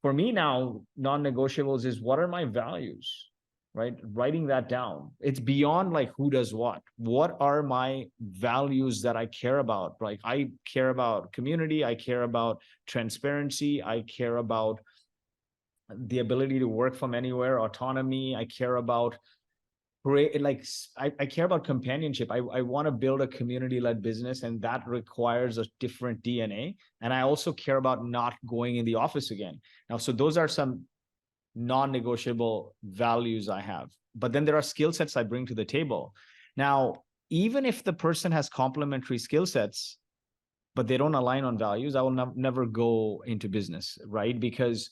for me now, non-negotiables is what are my values, right? Writing that down. It's beyond like who does what. What are my values that I care about? Like I care about community. I care about transparency. I care about the ability to work from anywhere, autonomy. I care about I care about companionship. I want to build a community-led business, and that requires a different DNA. And I also care about not going in the office again. Now, so those are some non-negotiable values I have. But then there are skill sets I bring to the table. Now, even if the person has complementary skill sets, but they don't align on values, I will never go into business, right? Because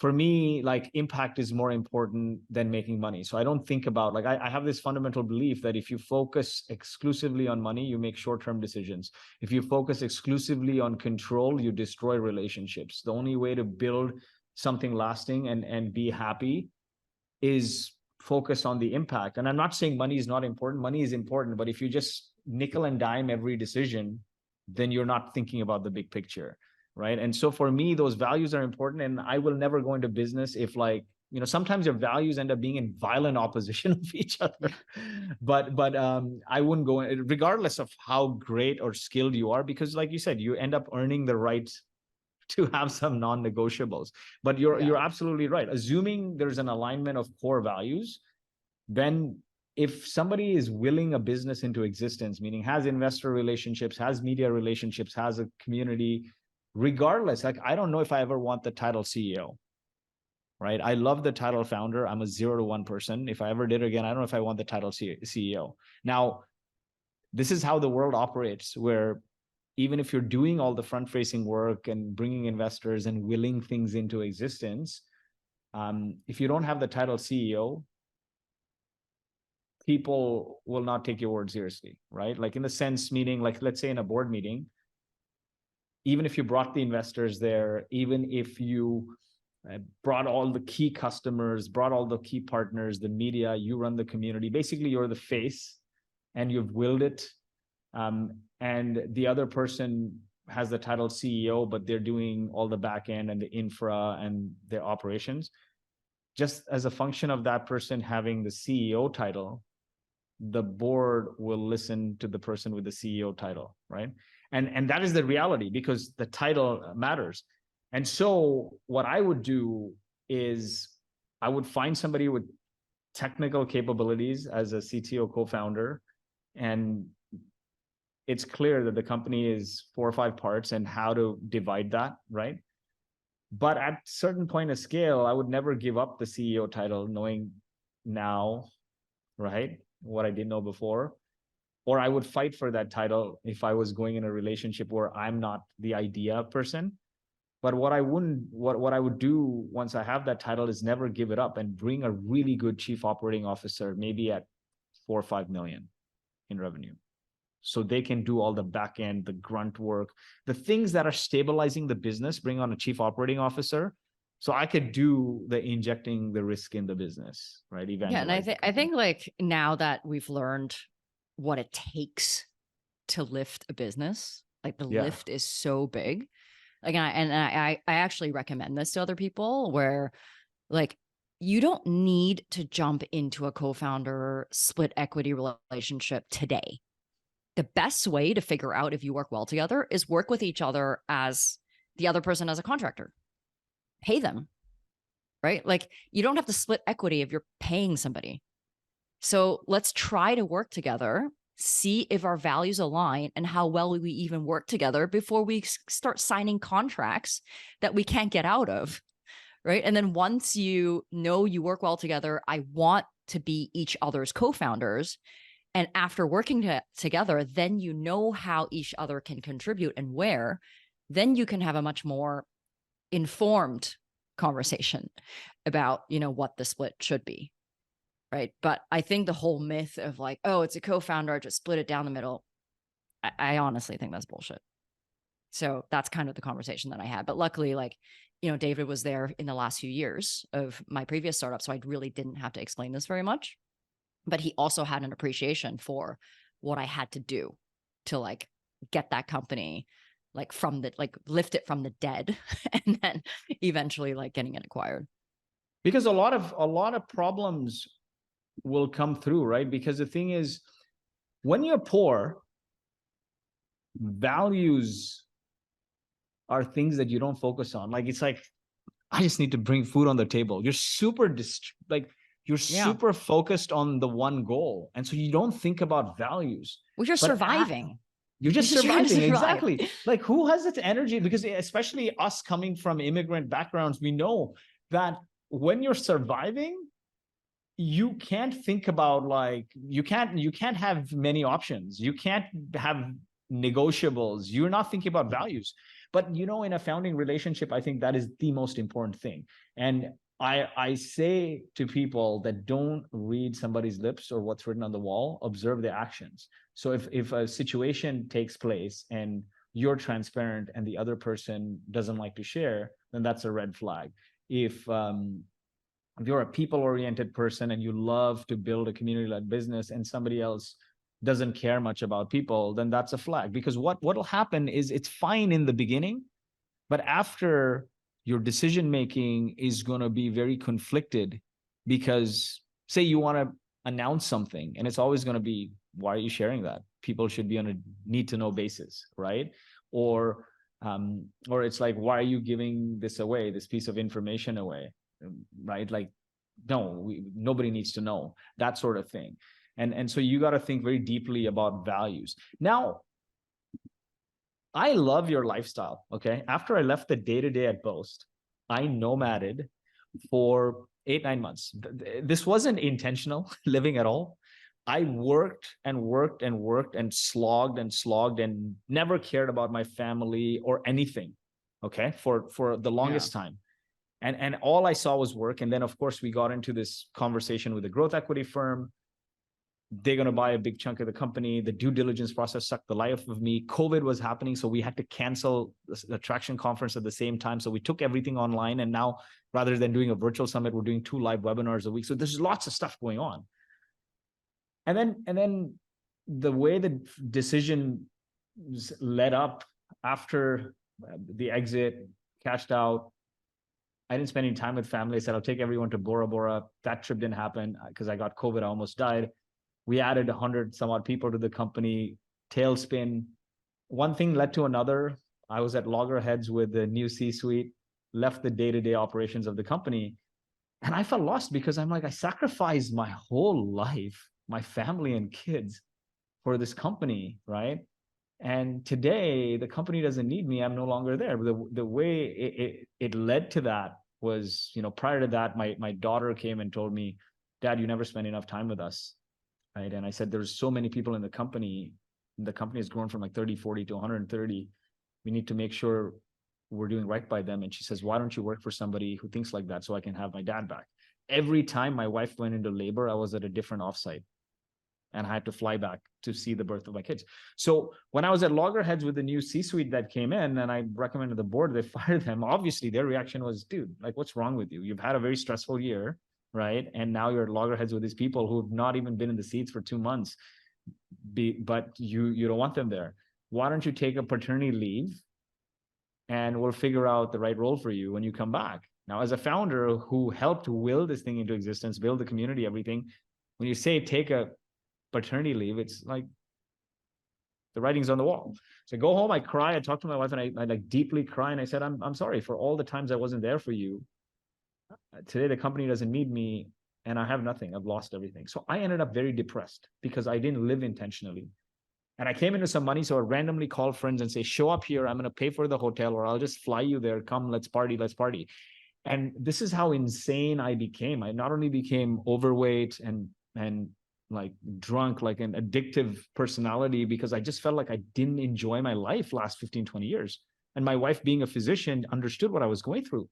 for me, like impact is more important than making money. So I don't think about like, I have this fundamental belief that if you focus exclusively on money, you make short-term decisions. If you focus exclusively on control, you destroy relationships. The only way to build something lasting and be happy is focus on the impact. And I'm not saying money is not important. Money is important, but if you just nickel and dime every decision, then you're not thinking about the big picture. Right. And so for me, those values are important, and I will never go into business if sometimes your values end up being in violent opposition of each other. But I wouldn't go in, regardless of how great or skilled you are, because like you said, you end up earning the right to have some non-negotiables. But you're absolutely right. Assuming there's an alignment of core values, then if somebody is willing a business into existence, meaning has investor relationships, has media relationships, has a community, regardless, like I don't know if I ever want the title CEO, right? I love the title founder. I'm a 0 to 1 person. If I ever did it again, I don't know if I want the title CEO. Now, this is how the world operates, where even if you're doing all the front-facing work and bringing investors and willing things into existence, if you don't have the title CEO, people will not take your word seriously, right? Like in the sense, meaning like, let's say in a board meeting, even if you brought the investors there, even if you brought all the key customers, brought all the key partners, the media, you run the community, basically you're the face and you've willed it. And the other person has the title CEO, but they're doing all the back end and the infra and their operations. Just as a function of that person having the CEO title, the board will listen to the person with the CEO title, right? And that is the reality, because the title matters. And so what I would do is I would find somebody with technical capabilities as a CTO co-founder, and it's clear that the company is 4 or 5 parts and how to divide that, right? But at certain point of scale, I would never give up the CEO title, knowing now, right, what I didn't know before. Or I would fight for that title if I was going in a relationship where I'm not the idea person. But what I would do once I have that title is never give it up and bring a really good chief operating officer, maybe at 4 or 5 million in revenue. So they can do all the back end, the grunt work, the things that are stabilizing the business, bring on a chief operating officer. So I could do the injecting the risk in the business, right? Yeah. And I think like now that we've learned what it takes to lift a business, like the lift is so big. Like, I actually recommend this to other people where like, you don't need to jump into a co-founder split equity relationship today. The best way to figure out if you work well together is work with each other as the other person as a contractor. Pay them, right? Like, you don't have to split equity if you're paying somebody. So let's try to work together, see if our values align and how well we even work together before we start signing contracts that we can't get out of, right? And then once you know you work well together, I want to be each other's co-founders. And after working together, then you know how each other can contribute and where, then you can have a much more informed conversation about, what the split should be. Right. But I think the whole myth of like, oh, it's a co-founder, just split it down the middle. I honestly think that's bullshit. So that's kind of the conversation that I had. But luckily, like, David was there in the last few years of my previous startup. So I really didn't have to explain this very much. But he also had an appreciation for what I had to do to like get that company like lift it from the dead and then eventually like getting it acquired. Because a lot of problems will come through, right? Because the thing is, when you're poor, values are things that you don't focus on. Like, it's like, I just need to bring food on the table. You're super super focused on the one goal. And so you don't think about values. Well, you're surviving. You're just surviving. Exactly. Like, who has its energy? Because especially us coming from immigrant backgrounds, we know that when you're surviving, you can't think about like, you can't have many options. You can't have negotiables. You're not thinking about values. But in a founding relationship, I think that is the most important thing. And I say to people that don't read somebody's lips or what's written on the wall, observe the actions. So if a situation takes place and you're transparent and the other person doesn't like to share, then that's a red flag. If you're a people-oriented person and you love to build a community-led business and somebody else doesn't care much about people, then that's a flag. Because what'll happen is, it's fine in the beginning, but after, your decision-making is going to be very conflicted. Because say you want to announce something and it's always going to be, why are you sharing that? People should be on a need-to-know basis, right? Or it's like, why are you giving this away, this piece of information away? Right? Like, no, nobody needs to know, that sort of thing. And so you got to think very deeply about values. Now, I love your lifestyle. Okay. After I left the day-to-day at Boast, I nomaded for 8-9 months. This wasn't intentional living at all. I worked and worked and worked and slogged and never cared about my family or anything. Okay. For the longest time. And all I saw was work. And then, of course, we got into this conversation with a growth equity firm. They're going to buy a big chunk of the company. The due diligence process sucked the life of me. COVID was happening, so we had to cancel the Traction conference at the same time. So we took everything online. And now, rather than doing a virtual summit, we're doing 2 live webinars a week. So there's lots of stuff going on. And then the way the decision led up after the exit, cashed out, I didn't spend any time with family. I said, I'll take everyone to Bora Bora. That trip didn't happen because I got COVID. I almost died. We added 100 some odd people to the company. Tailspin. One thing led to another. I was at loggerheads with the new C-suite, left the day-to-day operations of the company. And I felt lost because I'm like, I sacrificed my whole life, my family and kids for this company, right? And today the company doesn't need me. I'm no longer there. The way it led to that was, prior to that, my daughter came and told me, Dad, you never spend enough time with us. Right. And I said, there's so many people in the company. The company has grown from like 30, 40 to 130. We need to make sure we're doing right by them. And she says, why don't you work for somebody who thinks like that so I can have my dad back? Every time my wife went into labor, I was at a different offsite. And I had to fly back to see the birth of my kids. So when I was at loggerheads with the new C-suite that came in and I recommended the board, they fired them. Obviously, their reaction was, dude, like, what's wrong with you? You've had a very stressful year. Right. And now you're at loggerheads with these people who've not even been in the seats for 2 months. But you don't want them there. Why don't you take a paternity leave and we'll figure out the right role for you when you come back. Now, as a founder who helped will this thing into existence, build the community, everything, when you say take a paternity leave, it's like the writing's on the wall. So I go home, I cry, I talk to my wife, and I like deeply cry, and I said, I'm sorry for all the times I wasn't there for you. Today, the company doesn't need me, and I have nothing. I've lost everything. So I ended up very depressed because I didn't live intentionally. And I came into some money, so I randomly call friends and say, show up here, I'm going to pay for the hotel, or I'll just fly you there. Come, let's party, let's party. And this is how insane I became. I not only became overweight and like drunk, like an addictive personality, because I just felt like I didn't enjoy my life last 15, 20 years. And my wife, being a physician, understood what I was going through.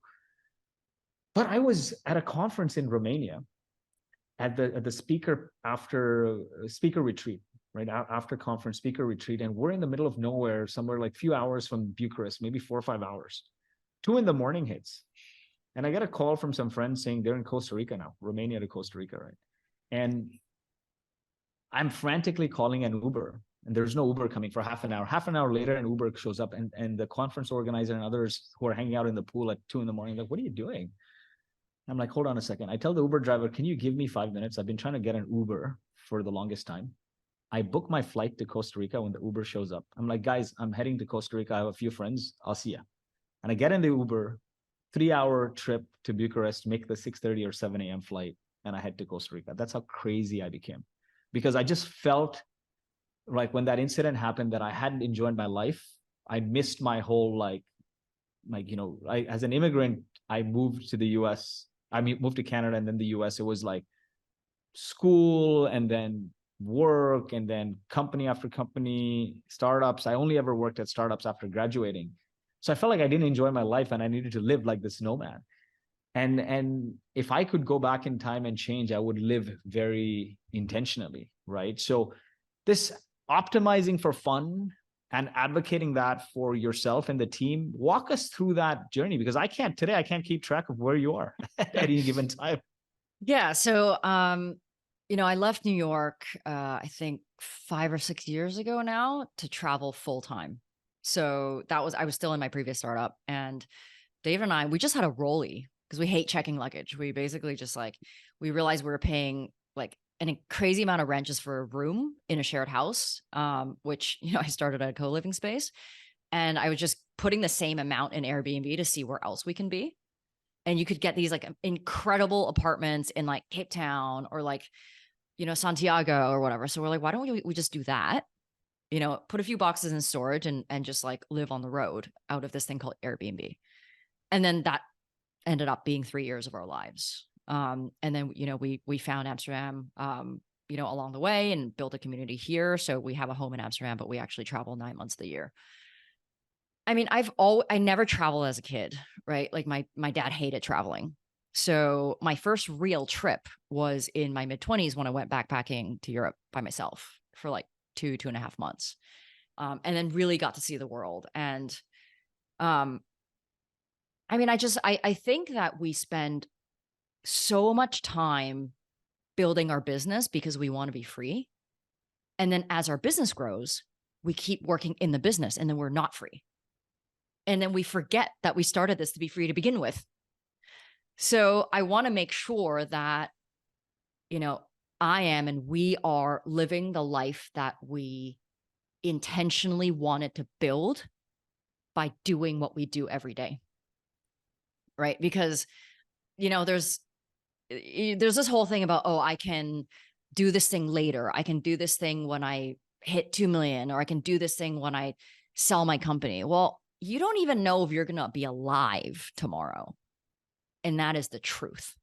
But I was at a conference in Romania at the speaker retreat, right? After conference speaker retreat. And we're in the middle of nowhere, somewhere like a few hours from Bucharest, maybe 4 or 5 hours. 2 a.m. hits. And I get a call from some friends saying they're in Costa Rica now, Romania to Costa Rica, right? And I'm frantically calling an Uber, and there's no Uber coming for half an hour. Half an hour later, an Uber shows up, and the conference organizer and others who are hanging out in the pool at 2 a.m, like, what are you doing? I'm like, hold on a second. I tell the Uber driver, can you give me 5 minutes? I've been trying to get an Uber for the longest time. I book my flight to Costa Rica when the Uber shows up. I'm like, guys, I'm heading to Costa Rica. I have a few friends. I'll see ya. And I get in the Uber, 3-hour trip to Bucharest, make the 6:30 or 7 a.m. flight, and I head to Costa Rica. That's how crazy I became. Because I just felt like when that incident happened that I hadn't enjoyed my life. I missed my whole as an immigrant, I moved to the US. I moved to Canada and then the US. It was like school and then work and then company after company, startups. I only ever worked at startups after graduating. So I felt like I didn't enjoy my life and I needed to live like this nomad. And if I could go back in time and change, I would live very intentionally, right? So this optimizing for fun and advocating that for yourself and the team, walk us through that journey, because I can't keep track of where you are at any given time. Yeah. So, I left New York, I think 5 or 6 years ago now to travel full time. So I was still in my previous startup, and Dave and I, we just had a rollie because we hate checking luggage. We basically just we realized we were paying like a crazy amount of rent just for a room in a shared house, which, I started at a co-living space, and I was just putting the same amount in Airbnb to see where else we can be. And you could get these like incredible apartments in like Cape Town or Santiago or whatever. So we're like, why don't we just do that? Put a few boxes in storage and just like live on the road out of this thing called Airbnb. And then that ended up being 3 years of our lives. And then, we found Amsterdam, along the way and built a community here. So we have a home in Amsterdam, but we actually travel 9 months of the year. I mean, I never traveled as a kid, right? Like my dad hated traveling. So my first real trip was in my mid-20s when I went backpacking to Europe by myself for like 2.5 months. And then really got to see the world. And, I think that we spend so much time building our business because we want to be free. And then as our business grows, we keep working in the business and then we're not free. And then we forget that we started this to be free to begin with. So I want to make sure that, I am and we are living the life that we intentionally wanted to build by doing what we do every day. Right? Because, there's this whole thing about, I can do this thing later. I can do this thing when I hit 2 million, or I can do this thing when I sell my company. Well, you don't even know if you're going to be alive tomorrow. And that is the truth,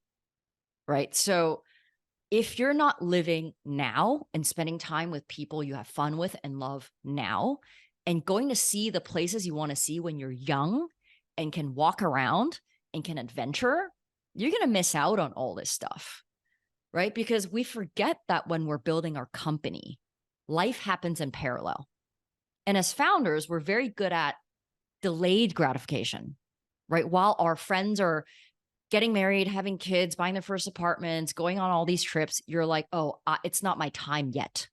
right? So if you're not living now and spending time with people you have fun with and love now, and going to see the places you want to see when you're young and can walk around and can adventure, you're going to miss out on all this stuff, right? Because we forget that when we're building our company, life happens in parallel. And as founders, we're very good at delayed gratification, right? While our friends are getting married, having kids, buying their first apartments, going on all these trips, you're like, it's not my time yet.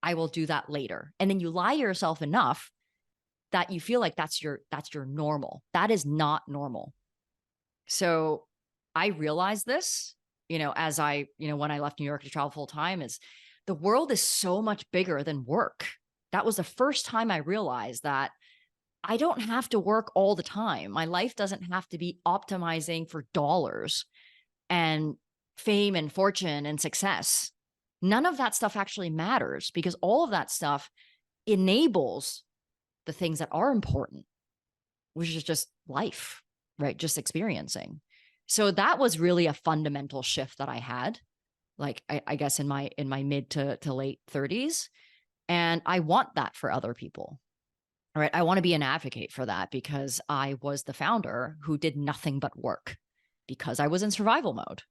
I will do that later. And then you lie to yourself enough that you feel like that's your normal. That is not normal. So I realized this, as when I left New York to travel full time, is the world is so much bigger than work. That was the first time I realized that I don't have to work all the time. My life doesn't have to be optimizing for dollars and fame and fortune and success. None of that stuff actually matters, because all of that stuff enables the things that are important, which is just life, right? Just experiencing. So that was really a fundamental shift that I had, like I guess in my mid to late 30s. And I want that for other people. All right. I want to be an advocate for that, because I was the founder who did nothing but work because I was in survival mode.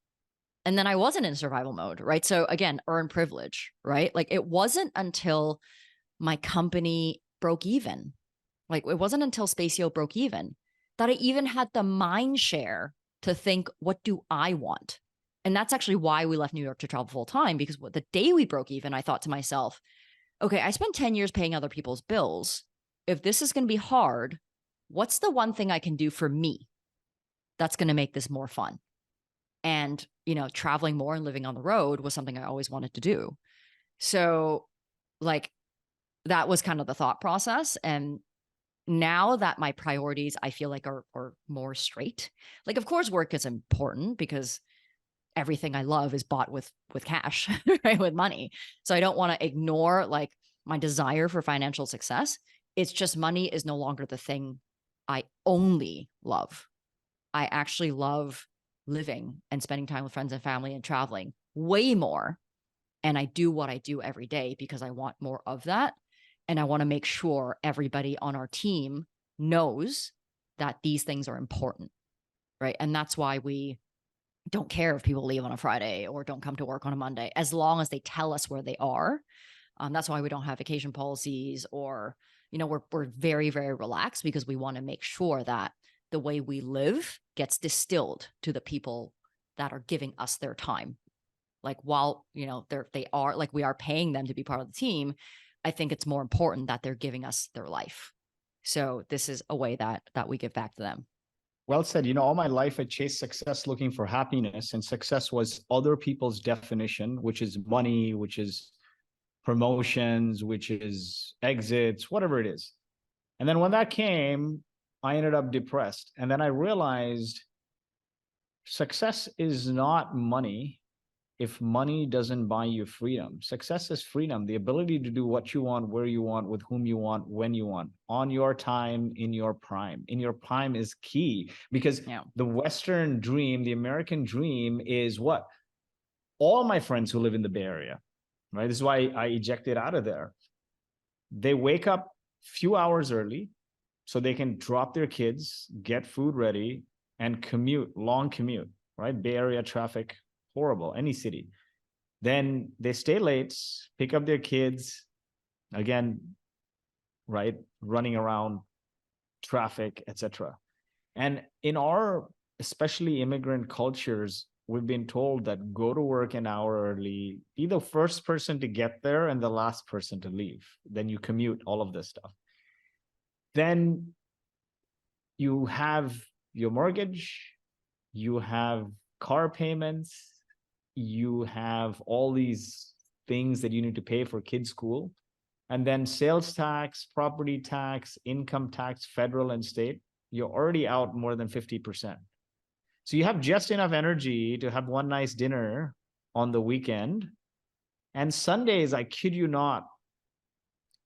And then I wasn't in survival mode, right? So again, earned privilege, right? Like it wasn't until my company broke even, like it wasn't until Spacio broke even that I even had the mind share to think, what do I want? And that's actually why we left New York to travel full time, because the day we broke even, I thought to myself, okay, I spent 10 years paying other people's bills. If this is going to be hard, what's the one thing I can do for me that's going to make this more fun? And, traveling more and living on the road was something I always wanted to do. So like that was kind of the thought process. And now that my priorities, I feel like are more straight. Like, of course, work is important because everything I love is bought with cash, right? With money. So I don't want to ignore like my desire for financial success. It's just money is no longer the thing I only love. I actually love living and spending time with friends and family and traveling way more. And I do what I do every day because I want more of that. And I want to make sure everybody on our team knows that these things are important, right? And that's why we don't care if people leave on a Friday or don't come to work on a Monday, as long as they tell us where they are. That's why we don't have vacation policies, or, we're very, very relaxed, because we want to make sure that the way we live gets distilled to the people that are giving us their time. Like while, they are like, we are paying them to be part of the team, I think it's more important that they're giving us their life. So this is a way that we give back to them. Well said. All my life I chased success looking for happiness, and success was other people's definition, which is money, which is promotions, which is exits, whatever it is. And then when that came, I ended up depressed. And then I realized success is not money if money doesn't buy you freedom. Success is freedom, the ability to do what you want, where you want, with whom you want, when you want, on your time, in your prime. In your prime is key, because the Western dream, the American dream is what? All my friends who live in the Bay Area, right? This is why I ejected out of there. They wake up a few hours early so they can drop their kids, get food ready, and commute, long commute, right? Bay Area traffic, horrible, any city. Then they stay late, pick up their kids, again, right? Running around, traffic, etc. And in our, especially immigrant cultures, we've been told that go to work an hour early, be the first person to get there and the last person to leave. Then you commute, all of this stuff. Then you have your mortgage, you have car payments, you have all these things that you need to pay for kids' school, and then sales tax, property tax, income tax, federal and state. You're already out more than 50%. So you have just enough energy to have one nice dinner on the weekend. And Sundays, I kid you not,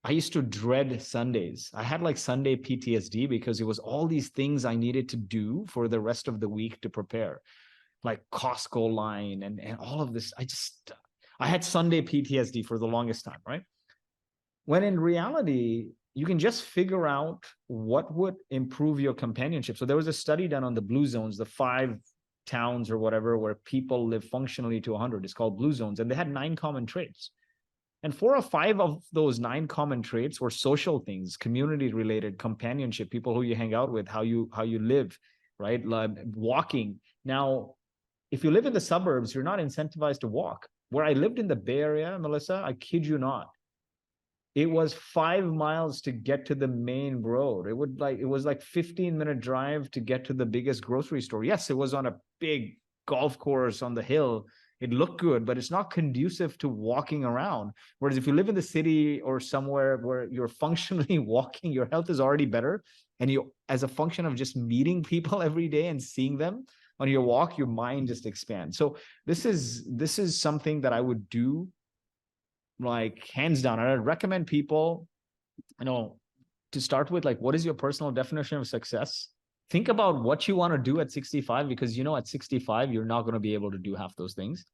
I used to dread Sundays. I had like Sunday PTSD, because it was all these things I needed to do for the rest of the week to prepare, like Costco line and all of this. I had Sunday PTSD for the longest time, right? When in reality, you can just figure out what would improve your companionship. So there was a study done on the blue zones, the 5 towns or whatever, where people live functionally to 100. It's called blue zones. And they had 9 common traits. And 4 or 5 of those 9 common traits were social things, community related, companionship, people who you hang out with, how you live, right? Like walking. Now, if you live in the suburbs, you're not incentivized to walk. Where I lived in the Bay Area, Melissa, I kid you not, it was 5 miles to get to the main road. It was like 15-minute drive to get to the biggest grocery store. Yes, it was on a big golf course on the hill. It looked good, but it's not conducive to walking around. Whereas if you live in the city or somewhere where you're functionally walking, your health is already better. And you, as a function of just meeting people every day and seeing them on your walk, your mind just expands. So this is something that I would do, like hands down. And I'd recommend people, to start with, like, what is your personal definition of success? Think about what you want to do at 65, because at 65, you're not going to be able to do half those things,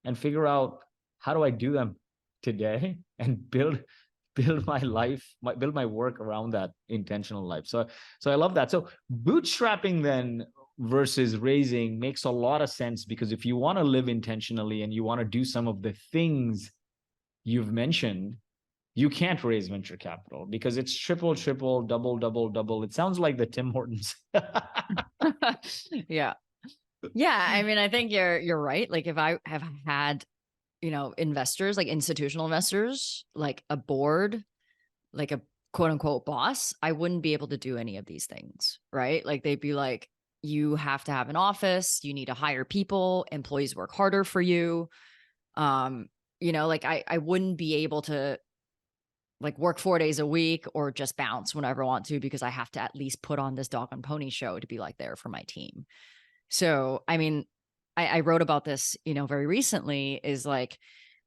and figure out, how do I do them today and build my life, build my work around that intentional life. So I love that. So bootstrapping then versus raising makes a lot of sense, because if you want to live intentionally and you want to do some of the things you've mentioned, you can't raise venture capital, because it's triple, double, double. It sounds like the Tim Hortons. Yeah. I mean, I think you're right. Like, if I have had, investors, like institutional investors, like a board, like a quote unquote boss, I wouldn't be able to do any of these things, right? Like, they'd be like, you have to have an office, you need to hire people, employees work harder for you. Like I wouldn't be able to like work 4 days a week or just bounce whenever I want to, because I have to at least put on this dog and pony show to be like there for my team. So, I mean, I wrote about this, very recently, is like,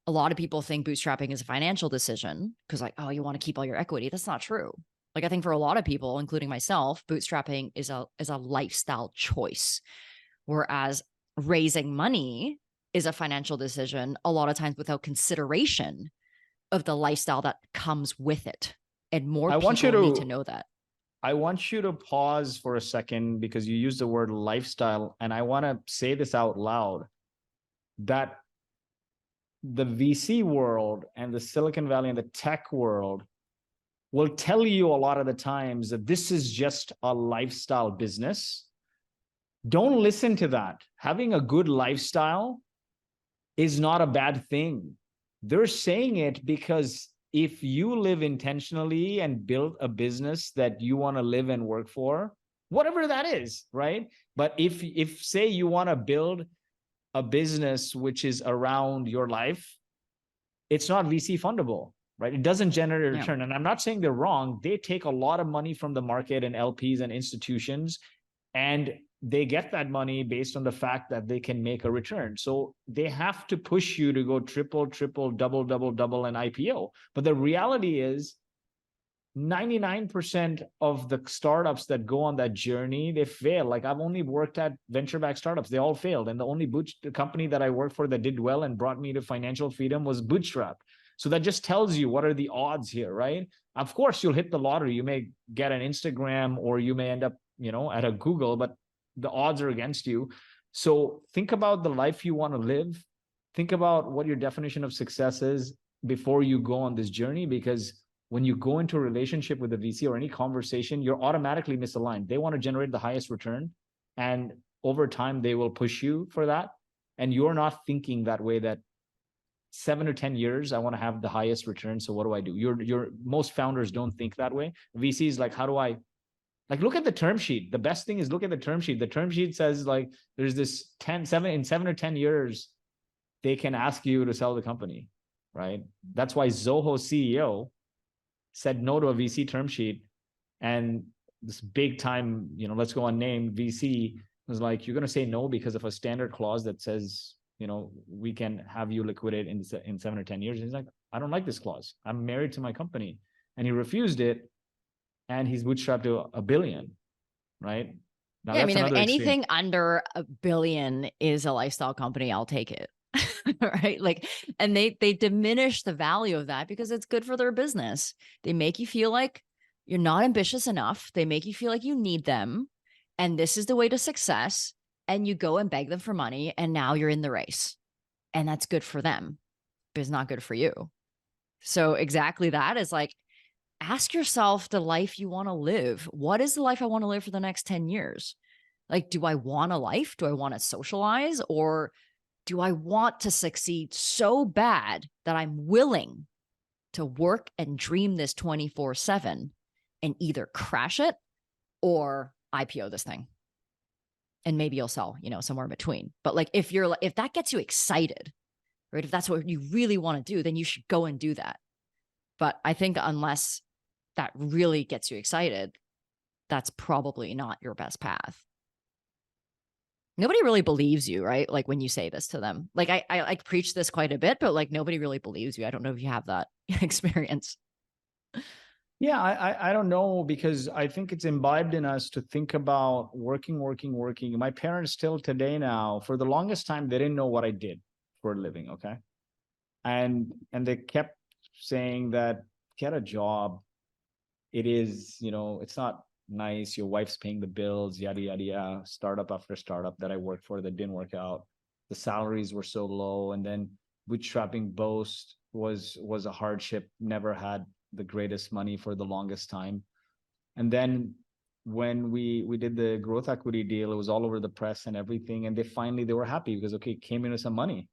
a lot of people think bootstrapping is a financial decision because, like, oh, you want to keep all your equity. That's not true. Like, I think for a lot of people, including myself, bootstrapping is a lifestyle choice. Whereas raising money is a financial decision, a lot of times without consideration of the lifestyle that comes with it. And more people need to know that. I want you to pause for a second, because you used the word lifestyle, and I want to say this out loud, that the VC world and the Silicon Valley and the tech world will tell you a lot of the times that this is just a lifestyle business. Don't listen to that. Having a good lifestyle is not a bad thing. They're saying it because if you live intentionally and build a business that you want to live and work for, whatever that is, right? But if say you want to build a business which is around your life, it's not VC fundable, right? It doesn't generate a return. And I'm not saying they're wrong. They take a lot of money from the market and LPs and institutions, and they get that money based on the fact that they can make a return. So they have to push you to go triple, double, and IPO. But the reality is 99% of the startups that go on that journey, they fail. Like, I've only worked at venture-backed startups. They all failed. And the only company that I worked for that did well and brought me to financial freedom was Bootstrapped. So that just tells you what are the odds here, right? Of course, you'll hit the lottery. You may get an Instagram, or you may end up, at a Google, but the odds are against you. So think about the life you want to live. Think about what your definition of success is before you go on this journey, because when you go into a relationship with a VC or any conversation, you're automatically misaligned. They want to generate the highest return, and over time they will push you for that. And you're not thinking that way, that 7 or 10 years, I want to have the highest return. So what do I do? Most founders don't think that way. VCs, like, how do I, like, look at the term sheet. The best thing is look at the term sheet. The term sheet says, like, there's this 7 or 10 years, they can ask you to sell the company, right? That's why Zoho CEO said no to a VC term sheet. And this big time, let's go unnamed VC was like, you're going to say no because of a standard clause that says, we can have you liquidate in 7 or 10 years. And he's like, I don't like this clause. I'm married to my company. And he refused it. And he's bootstrapped to $1 billion, right? Now, I mean, if anything extreme. under $1 billion is a lifestyle company, I'll take it. Right? Like, and they diminish the value of that because it's good for their business. They make you feel like you're not ambitious enough. They make you feel like you need them. And this is the way to success. And you go and beg them for money. And now you're in the race. And that's good for them, but it's not good for you. So exactly that is like, ask yourself the life you want to live. What is the life I want to live for the next 10 years? Like, do I want a life? Do I want to socialize? Or do I want to succeed so bad that I'm willing to work and dream this 24/7 and either crash it or IPO this thing. And maybe you'll sell, somewhere in between. But like, if that gets you excited, right? If that's what you really want to do, then you should go and do that. But I think unless that really gets you excited, that's probably not your best path. Nobody really believes you, right? Like when you say this to them, like I like preach this quite a bit, but like nobody really believes you. I don't know if you have that experience. Yeah, I don't know, because I think it's imbibed in us to think about working. My parents still today now, for the longest time, they didn't know what I did for a living. Okay. And they kept saying that, get a job. It is, it's not nice. Your wife's paying the bills, yada, yada, yada. Startup after startup that I worked for that didn't work out. The salaries were so low. And then bootstrapping Boast was a hardship, never had the greatest money for the longest time. And then when we did the growth equity deal, it was all over the press and everything. And they were happy because, okay, it came into some money.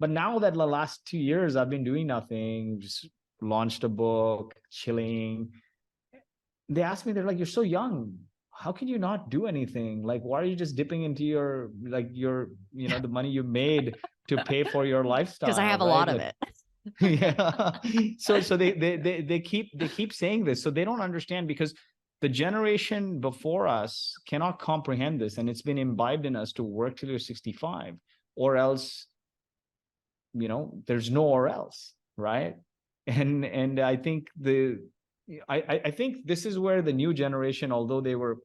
But now that the last 2 years I've been doing nothing, just launched a book, chilling. They asked me, they're like, you're so young. How can you not do anything? Like, why are you just dipping into your the money you made to pay for your lifestyle? Because I have a lot of it. Yeah. So they keep saying this. So they don't understand, because the generation before us cannot comprehend this. And it's been imbibed in us to work till you're 65, or else, there's no or else, right? And I think I think this is where the new generation, although they were,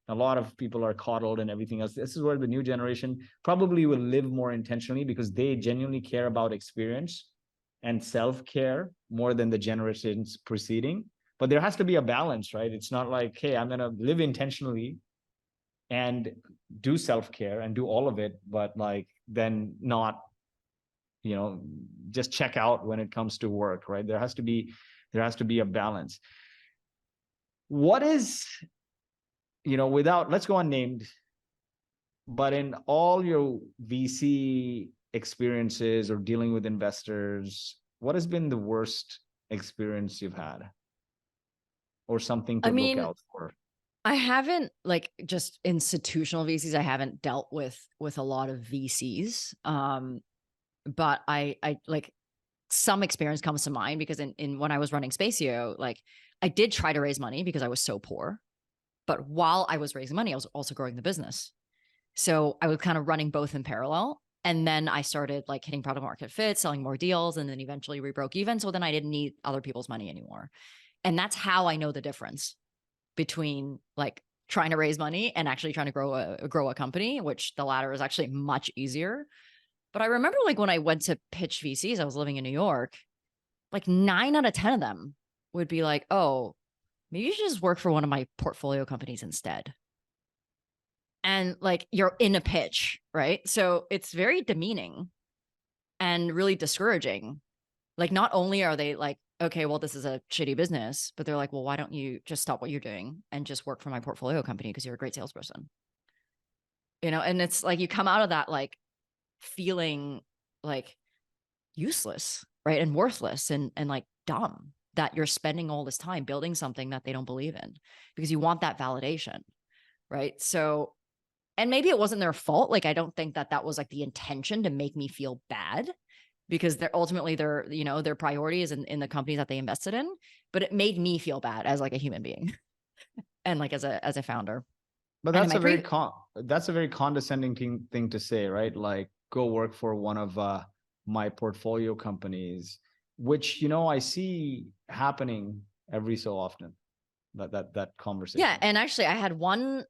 a lot of people are coddled and everything else, this is where the new generation probably will live more intentionally, because they genuinely care about experience and self-care more than the generations preceding. But there has to be a balance, right? It's not like, hey, I'm going to live intentionally and do self-care and do all of it, but like then not, just check out when it comes to work, right? There has to be a balance. What is, let's go unnamed, but in all your VC experiences or dealing with investors, what has been the worst experience you've had, or something to look out for? I haven't, like, just institutional VCs. I haven't dealt with a lot of VCs. But I like, some experience comes to mind, because in when I was running Spacio, like, I did try to raise money because I was so poor. But while I was raising money, I was also growing the business. So I was kind of running both in parallel. And then I started like hitting product market fit, selling more deals, and then eventually we broke even. So then I didn't need other people's money anymore. And that's how I know the difference between like trying to raise money and actually trying to grow a company, which the latter is actually much easier. But I remember, like, when I went to pitch VCs, I was living in New York, like 9 out of 10 of them would be like, oh, maybe you should just work for one of my portfolio companies instead. And like, you're in a pitch, right? So it's very demeaning and really discouraging. Like, not only are they like, okay, well, this is a shitty business, but they're like, well, why don't you just stop what you're doing and just work for my portfolio company because you're a great salesperson? And it's like, you come out of that like feeling like useless, right? And worthless and like dumb, that you're spending all this time building something that they don't believe in because you want that validation, right? So, and maybe it wasn't their fault. Like, I don't think that was like the intention to make me feel bad, because they're ultimately their priority is in the companies that they invested in, but it made me feel bad as like a human being and like as a founder. But that's a very condescending thing to say, right? Like, go work for one of my portfolio companies, which I see happening every so often. That conversation. Yeah, and actually, I had one.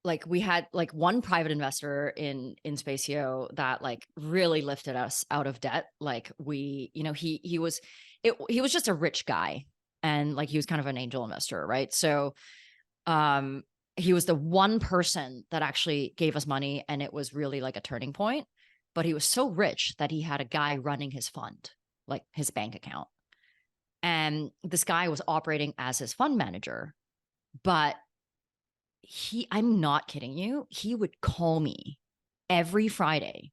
Like, we had like one private investor in Spacio that like really lifted us out of debt. Like, he was just a rich guy, and like he was kind of an angel investor, right? So he was the one person that actually gave us money, and it was really like a turning point. But he was so rich that he had a guy running his fund, like his bank account. And this guy was operating as his fund manager, but I'm not kidding you, he would call me every Friday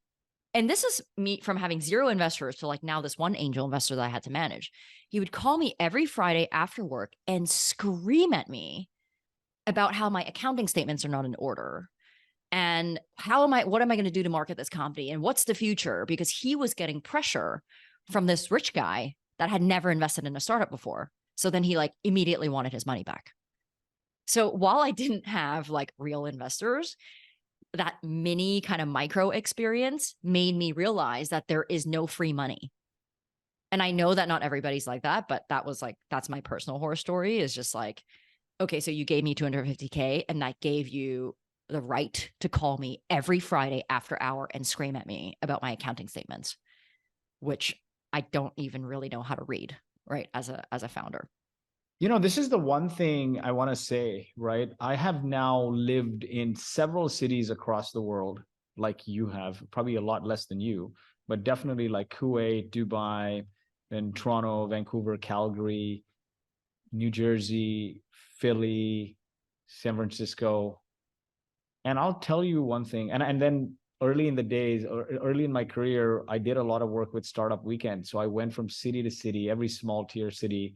And this is me from having 0 investors to like now this one angel investor that I had to manage. He would call me every Friday after work and scream at me about how my accounting statements are not in order and what am I going to do to market this company and what's the future? Because he was getting pressure from this rich guy that had never invested in a startup before. So then he like immediately wanted his money back. So while I didn't have like real investors, that mini kind of micro experience made me realize that there is no free money. And I know that not everybody's like that, but that's my personal horror story, is just like, okay, so you gave me 250K and that gave you the right to call me every Friday after hour and scream at me about my accounting statements, which I don't even really know how to read, right? As a founder. This is the one thing I want to say, right? I have now lived in several cities across the world, like you have, probably a lot less than you, but definitely like Kuwait, Dubai, then Toronto, Vancouver, Calgary, New Jersey, Philly, San Francisco. And I'll tell you one thing, and then early in the days, or early in my career, I did a lot of work with Startup Weekend. So I went from city to city, every small tier city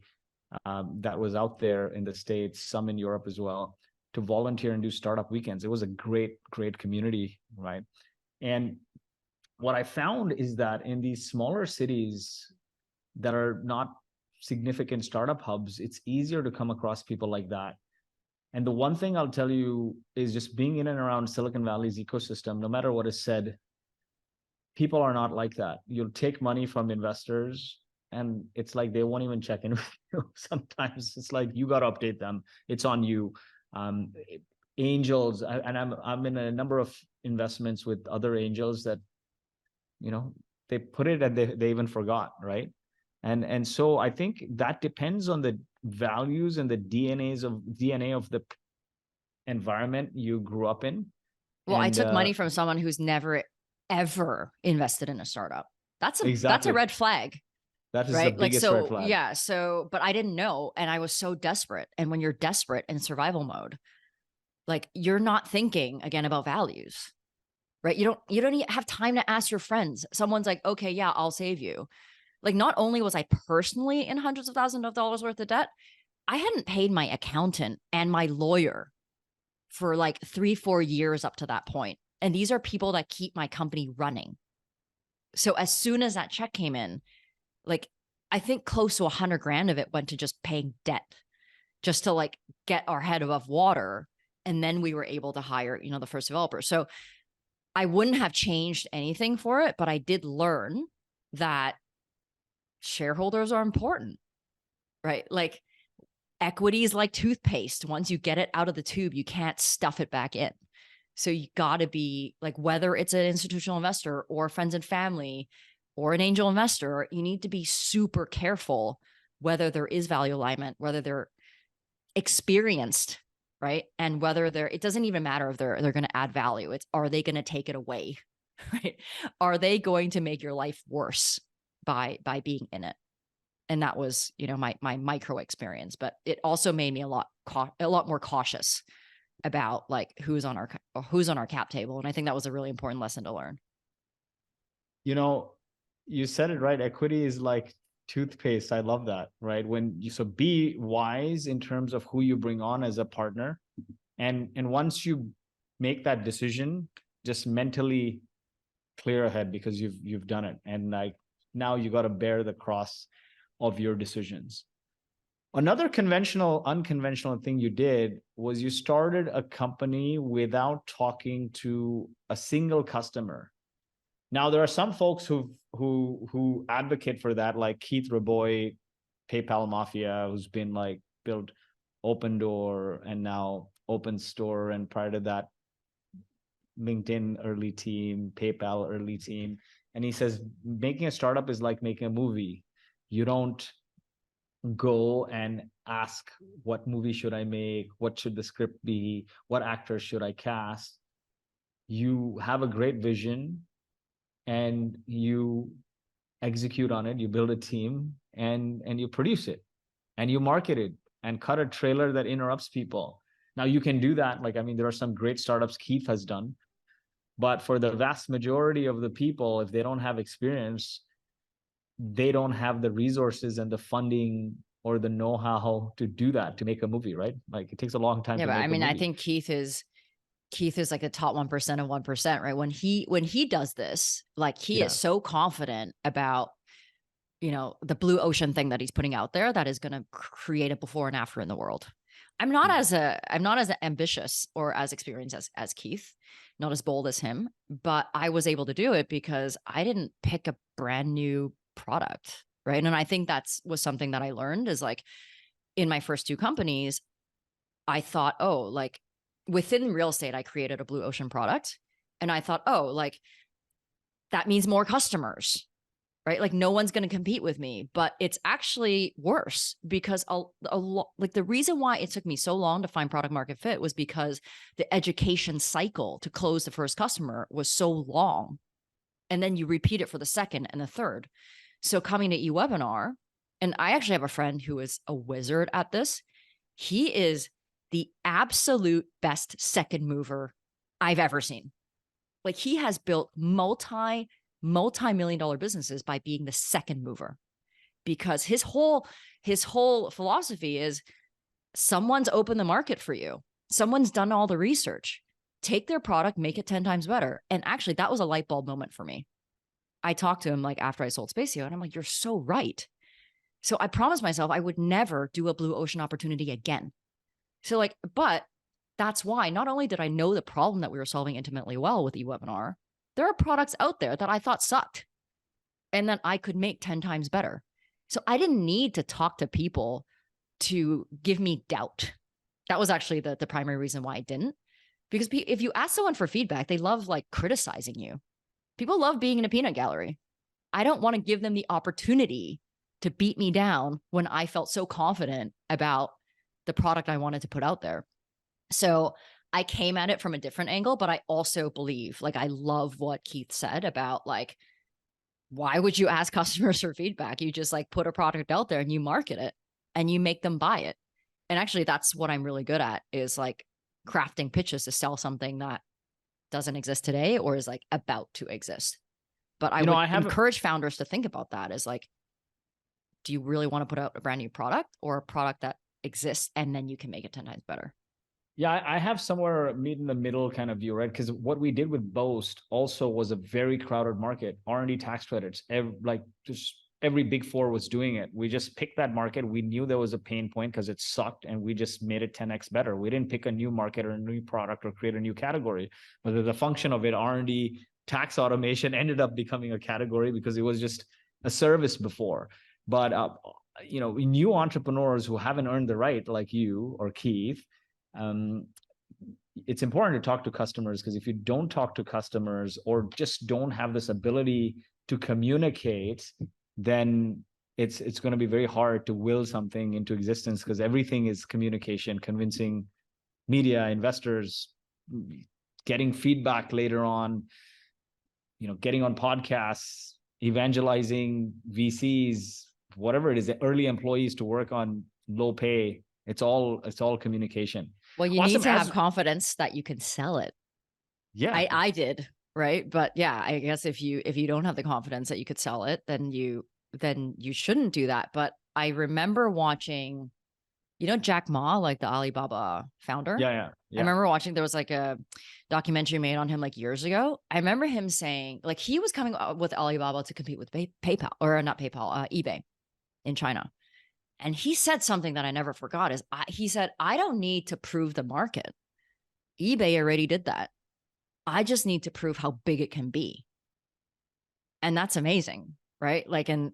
that was out there in the States, some in Europe as well, to volunteer and do startup weekends. It was a great, great community, right? And what I found is that in these smaller cities that are not significant startup hubs, it's easier to come across people like that. And the one thing I'll tell you is just being in and around Silicon Valley's ecosystem, no matter what is said, people are not like that. You'll take money from investors and it's like they won't even check in with you. Sometimes it's like you got to update them. It's on you. Um, Angels, and I'm in a number of investments with other angels that they put it and they even forgot, right? And so I think that depends on the values and the DNA of the environment you grew up in. Well, I And took money from someone who's never ever invested in a startup. That's a exactly, red flag. that is the Right. Like, biggest red so, flag. yeah. So, but I didn't know. And I was so desperate. And when you're desperate in survival mode, like you're not thinking again about values, right? You don't even have time to ask your friends. Someone's like, okay, yeah, I'll save you. Like, not only was I personally in hundreds of thousands of dollars worth of debt, I hadn't paid my accountant and my lawyer for like 3-4 years up to that point. And these are people that keep my company running. So as soon as that check came in, like I think close to 100 grand of it went to just paying debt, just to like get our head above water. And then we were able to hire, the first developer. So I wouldn't have changed anything for it, but I did learn that shareholders are important, right? Like equity is like toothpaste. Once you get it out of the tube, you can't stuff it back in. So you got to be like, whether it's an institutional investor or friends and family or an angel investor, you need to be super careful whether there is value alignment, whether they're experienced, right? And whether it doesn't even matter if they're going to add value. It's, are they going to take it away, right? Are they going to make your life worse by being in it? And that was, my micro experience, but it also made me a lot more cautious about like who's on our cap table. And I think that was a really important lesson to learn. You said it right. Equity is like toothpaste. I love that, right? So be wise in terms of who you bring on as a partner. And once you make that decision, just mentally clear ahead because you've done it. And like now you got to bear the cross of your decisions. Another unconventional thing you did was you started a company without talking to a single customer. Now, there are some folks who advocate for that, like Keith Raboy, PayPal Mafia, who's been like built Open Door and now Open Store, and prior to that, LinkedIn early team, PayPal early team. And he says making a startup is like making a movie. You don't go and ask, what movie should I make? What should the script be? What actors should I cast? You have a great vision and you execute on it. You build a team and you produce it and you market it and cut a trailer that interrupts people. Now you can do that. Like, I mean, there are some great startups Keith has done, But for the vast majority of the people, if they don't have experience, they don't have the resources and the funding or the know-how to do that, to make a movie, right? Like it takes a long time Yeah, to but make I a mean, I movie. think Keith is like the top 1% of 1%, right? When he does this, like he is Yeah. so confident about, you know, the blue ocean thing that he's putting out there that is going to create a before and after in the world. I'm not as ambitious or as experienced as Keith, not as bold as him, but I was able to do it because I didn't pick a brand new product, right? And I think was something that I learned is like in my first two companies, I thought, oh, like within real estate, I created a blue ocean product. And I thought, oh, like that means more customers, right? Like no one's going to compete with me, but it's actually worse because like the reason why it took me so long to find product market fit was because the education cycle to close the first customer was so long. And then you repeat it for the second and the third. So coming to eWebinar, and I actually have a friend who is a wizard at this. He is the absolute best second mover I've ever seen. Like he has built multi-million dollar businesses by being the second mover because his whole philosophy is someone's opened the market for you. Someone's done all the research. Take their product, make it 10 times better. And actually that was a light bulb moment for me. I talked to him like after I sold Spacio and I'm like, you're so right. So I promised myself I would never do a blue ocean opportunity again. So like, but that's why not only did I know the problem that we were solving intimately well with eWebinar, there are products out there that I thought sucked and that I could make 10 times better. So I didn't need to talk to people to give me doubt. That was actually the primary reason why I didn't. Because if you ask someone for feedback, they love like criticizing you. People love being in a peanut gallery. I don't want to give them the opportunity to beat me down when I felt so confident about the product I wanted to put out there. So I came at it from a different angle, but I also believe, like, I love what Keith said about like, why would you ask customers for feedback? You just like put a product out there and you market it and you make them buy it. And actually that's what I'm really good at is like crafting pitches to sell something that doesn't exist today or is like about to exist. But I would encourage founders to think about that as like, do you really want to put out a brand new product or a product that exists and then you can make it 10 times better? Yeah, I have somewhere meet in the middle kind of view, right? Because what we did with Boast also was a very crowded market. R&D tax credits, just every big four was doing it. We just picked that market. We knew there was a pain point because it sucked and we just made it 10x better. We didn't pick a new market or a new product or create a new category. But the function of it, R&D tax automation ended up becoming a category because it was just a service before. But new entrepreneurs who haven't earned the right, like you or Keith, it's important to talk to customers, because if you don't talk to customers or just don't have this ability to communicate, then it's going to be very hard to will something into existence, because everything is communication, convincing media, investors, getting feedback later on, getting on podcasts, evangelizing VCs, whatever it is, early employees to work on low pay. It's all communication. Well, you need to have confidence that you can sell it. Yeah, I did, right? But yeah, I guess if you don't have the confidence that you could sell it, then you shouldn't do that. But I remember watching, Jack Ma, like the Alibaba founder. Yeah. I remember watching, there was like a documentary made on him like years ago. I remember him saying like he was coming up with Alibaba to compete with PayPal, or not PayPal, eBay in China. And he said something that I never forgot is he said, I don't need to prove the market. eBay already did that. I just need to prove how big it can be. And that's amazing, right? Like, and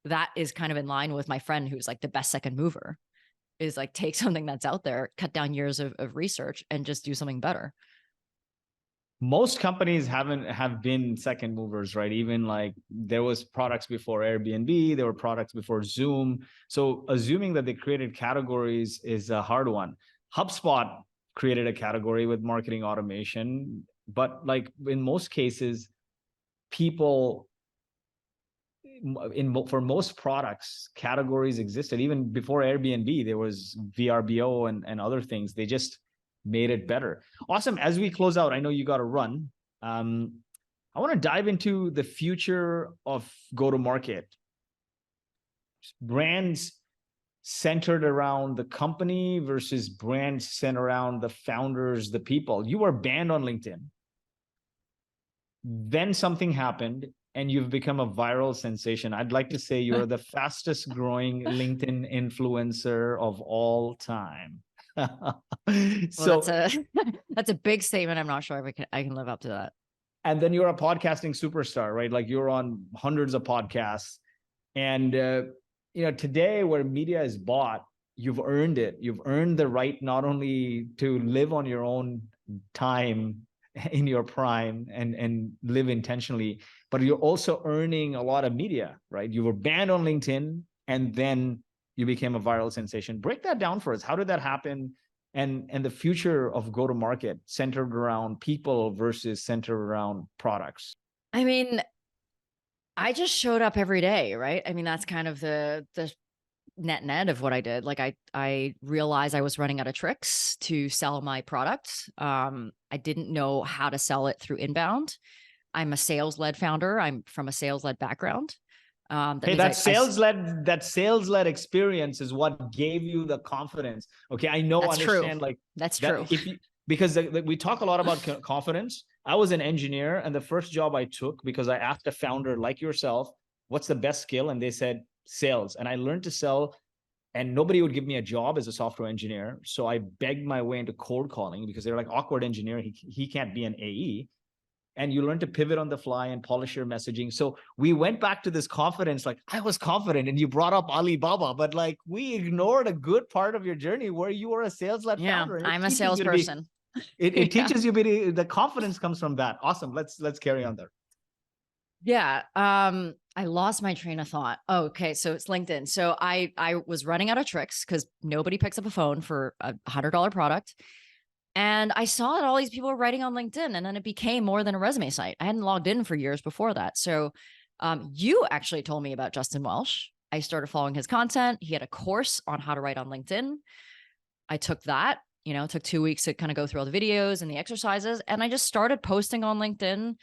that is kind of in line with my friend who's like the best second mover, is like take something that's out there, cut down years of research and just do something better. Most companies have been second movers, right? Even like there was products before Airbnb, there were products before Zoom. So assuming that they created categories is a hard one. HubSpot created a category with marketing automation, but like in most cases, people for most products, categories existed. Even before Airbnb, there was VRBO and other things. They just made it better. Awesome. As we close out, I know you got to run. I want to dive into the future of go-to-market. Brands centered around the company versus brands centered around the founders, the people. You were banned on LinkedIn. Then something happened and you've become a viral sensation. I'd like to say you're the fastest growing LinkedIn influencer of all time. Well, that's a big statement. I'm not sure if I can live up to that. And then you're a podcasting superstar, right? Like you're on hundreds of podcasts. And today where media is bought, you've earned it. You've earned the right not only to live on your own time in your prime and live intentionally, but you're also earning a lot of media, right? You were banned on LinkedIn and then you became a viral sensation. Break that down for us. How did that happen? And the future of go-to-market centered around people versus centered around products. I mean, I just showed up every day, right? I mean, that's kind of the net of what I did. Like I realized I was running out of tricks to sell my product. I didn't know how to sell it through inbound. I'm a sales-led founder. I'm from a sales-led background. That sales-led experience is what gave you the confidence. Okay, I know, that's understand, true. like that's that true. Because we talk a lot about confidence. I was an engineer, and the first job I took, because I asked a founder like yourself, what's the best skill? And they said sales. And I learned to sell, and nobody would give me a job as a software engineer. So I begged my way into cold calling because they're like, awkward engineer, he can't be an AE. And you learn to pivot on the fly and polish your messaging. So we went back to this confidence, like I was confident, and you brought up Alibaba, but like we ignored a good part of your journey where you were a sales-led founder. I'm a salesperson. It teaches you the confidence comes from that. Awesome. Let's carry on there. Yeah. I lost my train of thought. Oh, okay. So it's LinkedIn. So I was running out of tricks because nobody picks up a phone for a $100 product. And I saw that all these people were writing on LinkedIn, and then it became more than a resume site. I hadn't logged in for years before that. So you actually told me about Justin Welsh. I started following his content. He had a course on how to write on LinkedIn. I took that, it took 2 weeks to kind of go through all the videos and the exercises. And I just started posting on LinkedIn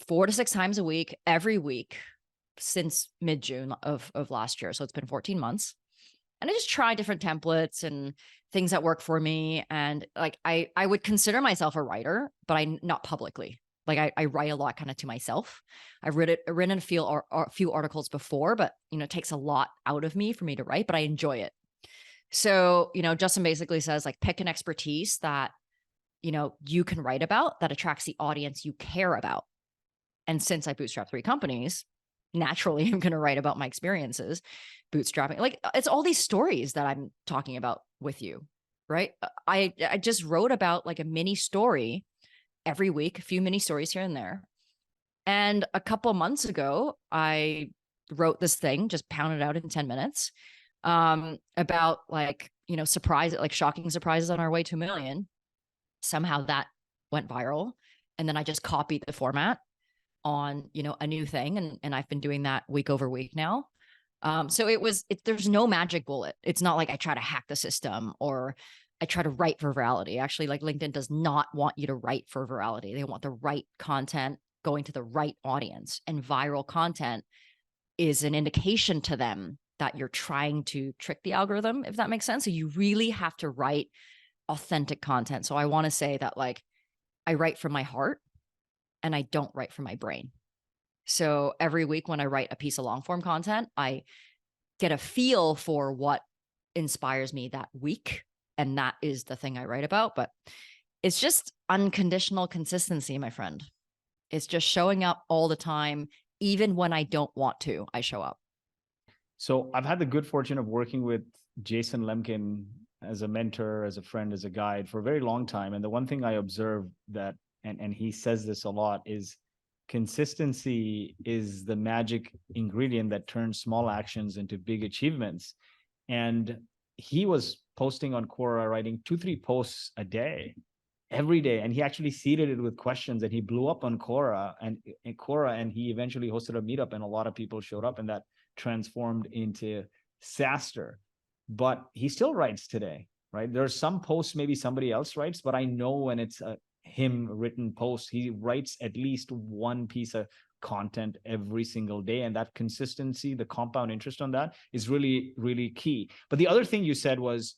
4 to 6 times a week, every week since mid-June of last year. So it's been 14 months. And I just tried different templates and things that work for me. And like, I would consider myself a writer, but I not publicly. Like I write a lot kind of to myself. I've written a few articles before, but it takes a lot out of me for me to write, but I enjoy it. So, Justin basically says like, pick an expertise that, you can write about that attracts the audience you care about. And since I bootstrapped 3 companies, naturally I'm going to write about my experiences bootstrapping. Like it's all these stories that I'm talking about with you, right? I just wrote about like a mini story every week, a few mini stories here and there. And a couple of months ago, I wrote this thing, just pounded out in 10 minutes, about like, shocking surprises on our way to $1 million. Somehow that went viral. And then I just copied the format on, a new thing. And I've been doing that week over week now. So there's no magic bullet. It's not like I try to hack the system or I try to write for virality. Actually, like LinkedIn does not want you to write for virality. They want the right content going to the right audience, and viral content is an indication to them that you're trying to trick the algorithm, if that makes sense. So you really have to write authentic content. So I want to say that like I write from my heart and I don't write from my brain. So every week when I write a piece of long form content, I get a feel for what inspires me that week. And that is the thing I write about. But it's just unconditional consistency, my friend. It's just showing up all the time. Even when I don't want to, I show up. So I've had the good fortune of working with Jason Lemkin as a mentor, as a friend, as a guide for a very long time. And the one thing I observed that, and he says this a lot, is consistency is the magic ingredient that turns small actions into big achievements. And he was posting on Quora, writing 2-3 posts a day, every day. And he actually seeded it with questions, and he blew up on Quora and he eventually hosted a meetup, and a lot of people showed up, and that transformed into SaaStr. But he still writes today, right? There's some posts maybe somebody else writes, but I know when it's him written posts. He writes at least one piece of content every single day. And that consistency, the compound interest on that is really, really key. But the other thing you said was,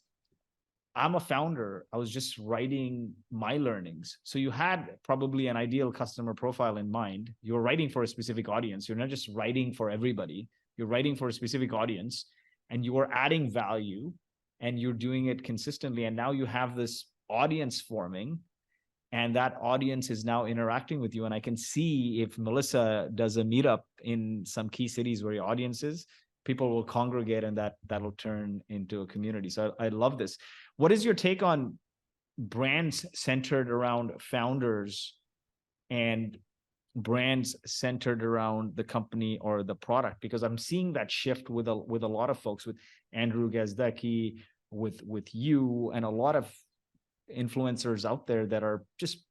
I'm a founder. I was just writing my learnings. So you had probably an ideal customer profile in mind. You're writing for a specific audience. You're not just writing for everybody. You're writing for a specific audience, and you are adding value, and you're doing it consistently. And now you have this audience forming, and that audience is now interacting with you. And I can see if Mellisa does a meetup in some key cities where your audience is, people will congregate, and that'll turn into a community. So I love this. What is your take on brands centered around founders and brands centered around the company or the product? Because I'm seeing that shift with a lot of folks, with Andrew Gazdecki, with you, and a lot of influencers out there that are just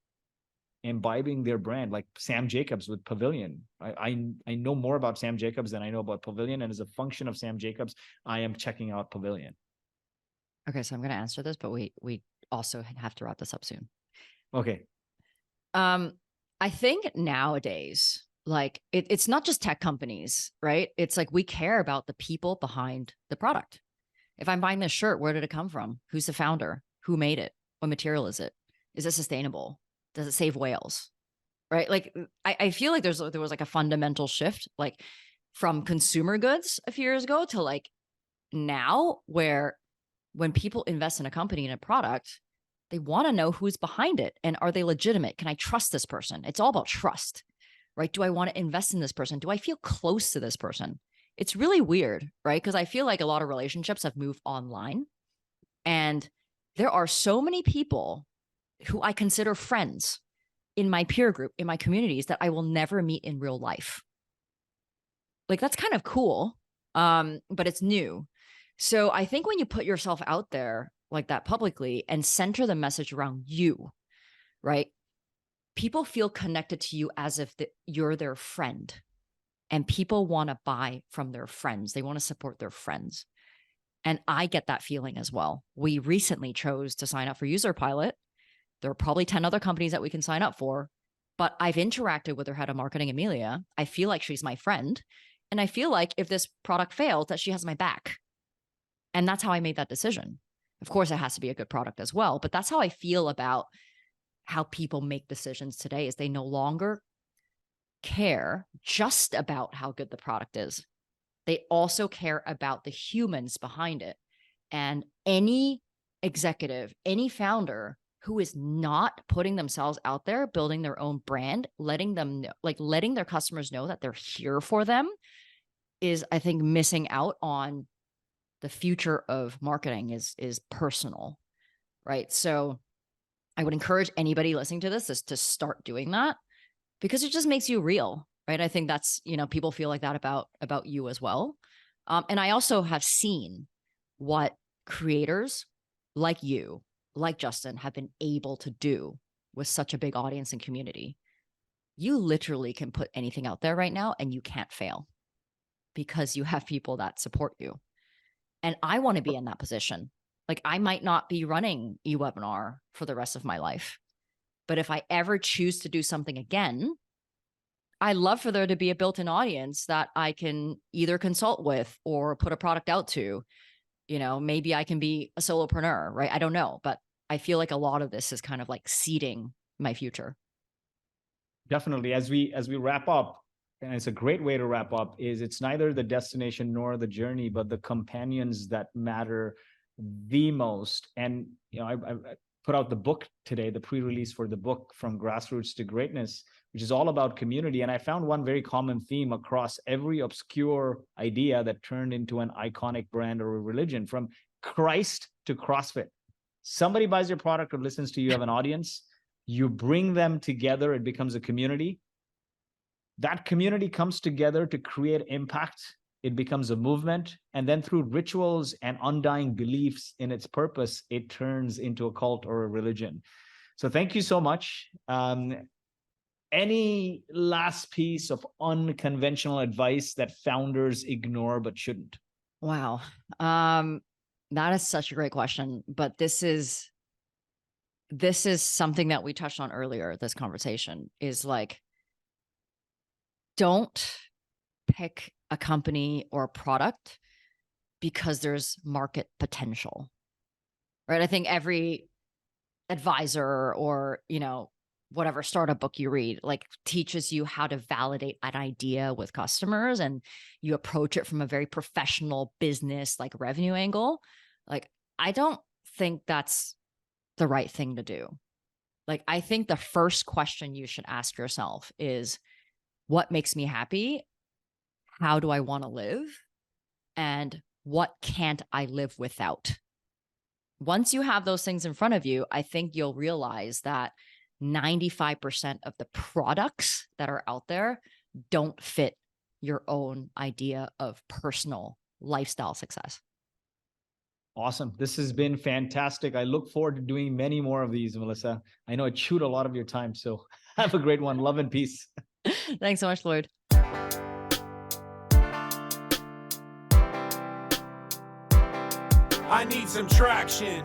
imbibing their brand, like Sam Jacobs with Pavilion. I know more about Sam Jacobs than I know about Pavilion, and as a function of Sam Jacobs, I am checking out Pavilion. Okay, so I'm going to answer this, but we also have to wrap this up soon. Okay. I think nowadays, like it's not just tech companies, right? It's like we care about the people behind the product. If I'm buying this shirt, where did it come from? Who's the founder? Who made it? What material is it? Is it sustainable? Does it save whales? Right? Like I feel like there was like a fundamental shift, like from consumer goods a few years ago to like now, where when people invest in a company and a product, they want to know who's behind it and are they legitimate? Can I trust this person? It's all about trust, right? Do I want to invest in this person? Do I feel close to this person? It's really weird, right? Because I feel like a lot of relationships have moved online, and there are so many people who I consider friends in my peer group, in my communities, that I will never meet in real life. Like that's kind of cool, but it's new. So I think when you put yourself out there like that publicly and center the message around you, right? People feel connected to you as if you're their friend, and people want to buy from their friends. They want to support their friends. And I get that feeling as well. We recently chose to sign up for User Pilot. There are probably 10 other companies that we can sign up for, but I've interacted with their head of marketing, Amelia. I feel like she's my friend. And I feel like if this product fails, that she has my back. And that's how I made that decision. Of course, it has to be a good product as well, but that's how I feel about how people make decisions today, is they no longer care just about how good the product is. They also care about the humans behind it. And any executive, any founder who is not putting themselves out there, building their own brand, letting them know, like letting their customers know that they're here for them, is, I think, missing out on the future of marketing. Is personal, right? So I would encourage anybody listening to this is to start doing that, because it just makes you real, right? I think that's, people feel like that about you as well. And I also have seen what creators like you, like Justin, have been able to do with such a big audience and community. You literally can put anything out there right now and you can't fail, because you have people that support you. And I want to be in that position. Like I might not be running eWebinar for the rest of my life, but if I ever choose to do something again, I love for there to be a built-in audience that I can either consult with or put a product out to. Maybe I can be a solopreneur, right? I don't know, but I feel like a lot of this is kind of like seeding my future. Definitely. As we wrap up, and it's a great way to wrap up, is it's neither the destination nor the journey, but the companions that matter the most. And I put out the book today, the pre-release for the book, From Grassroots to Greatness, which is all about community. And I found one very common theme across every obscure idea that turned into an iconic brand or a religion, from Christ to CrossFit. Somebody buys your product or listens to you, have an audience, you bring them together, it becomes a community. That community comes together to create impact. It becomes a movement. And then through rituals and undying beliefs in its purpose, it turns into a cult or a religion. So thank you so much. Any last piece of unconventional advice that founders ignore but shouldn't? Wow. That is such a great question. But this is this is something that we touched on earlier, this conversation is like, don't pick a company or a product because there's market potential, right? I think every advisor or, whatever startup book you read, like teaches you how to validate an idea with customers, and you approach it from a very professional business, like revenue angle. Like, I don't think that's the right thing to do. Like, I think the first question you should ask yourself is, what makes me happy? How do I want to live? And what can't I live without? Once you have those things in front of you, I think you'll realize that 95% of the products that are out there don't fit your own idea of personal lifestyle success. Awesome. This has been fantastic. I look forward to doing many more of these, Mellisa. I know I chewed a lot of your time, so have a great one. Love and peace. Thanks so much, Lloyd. I need some traction.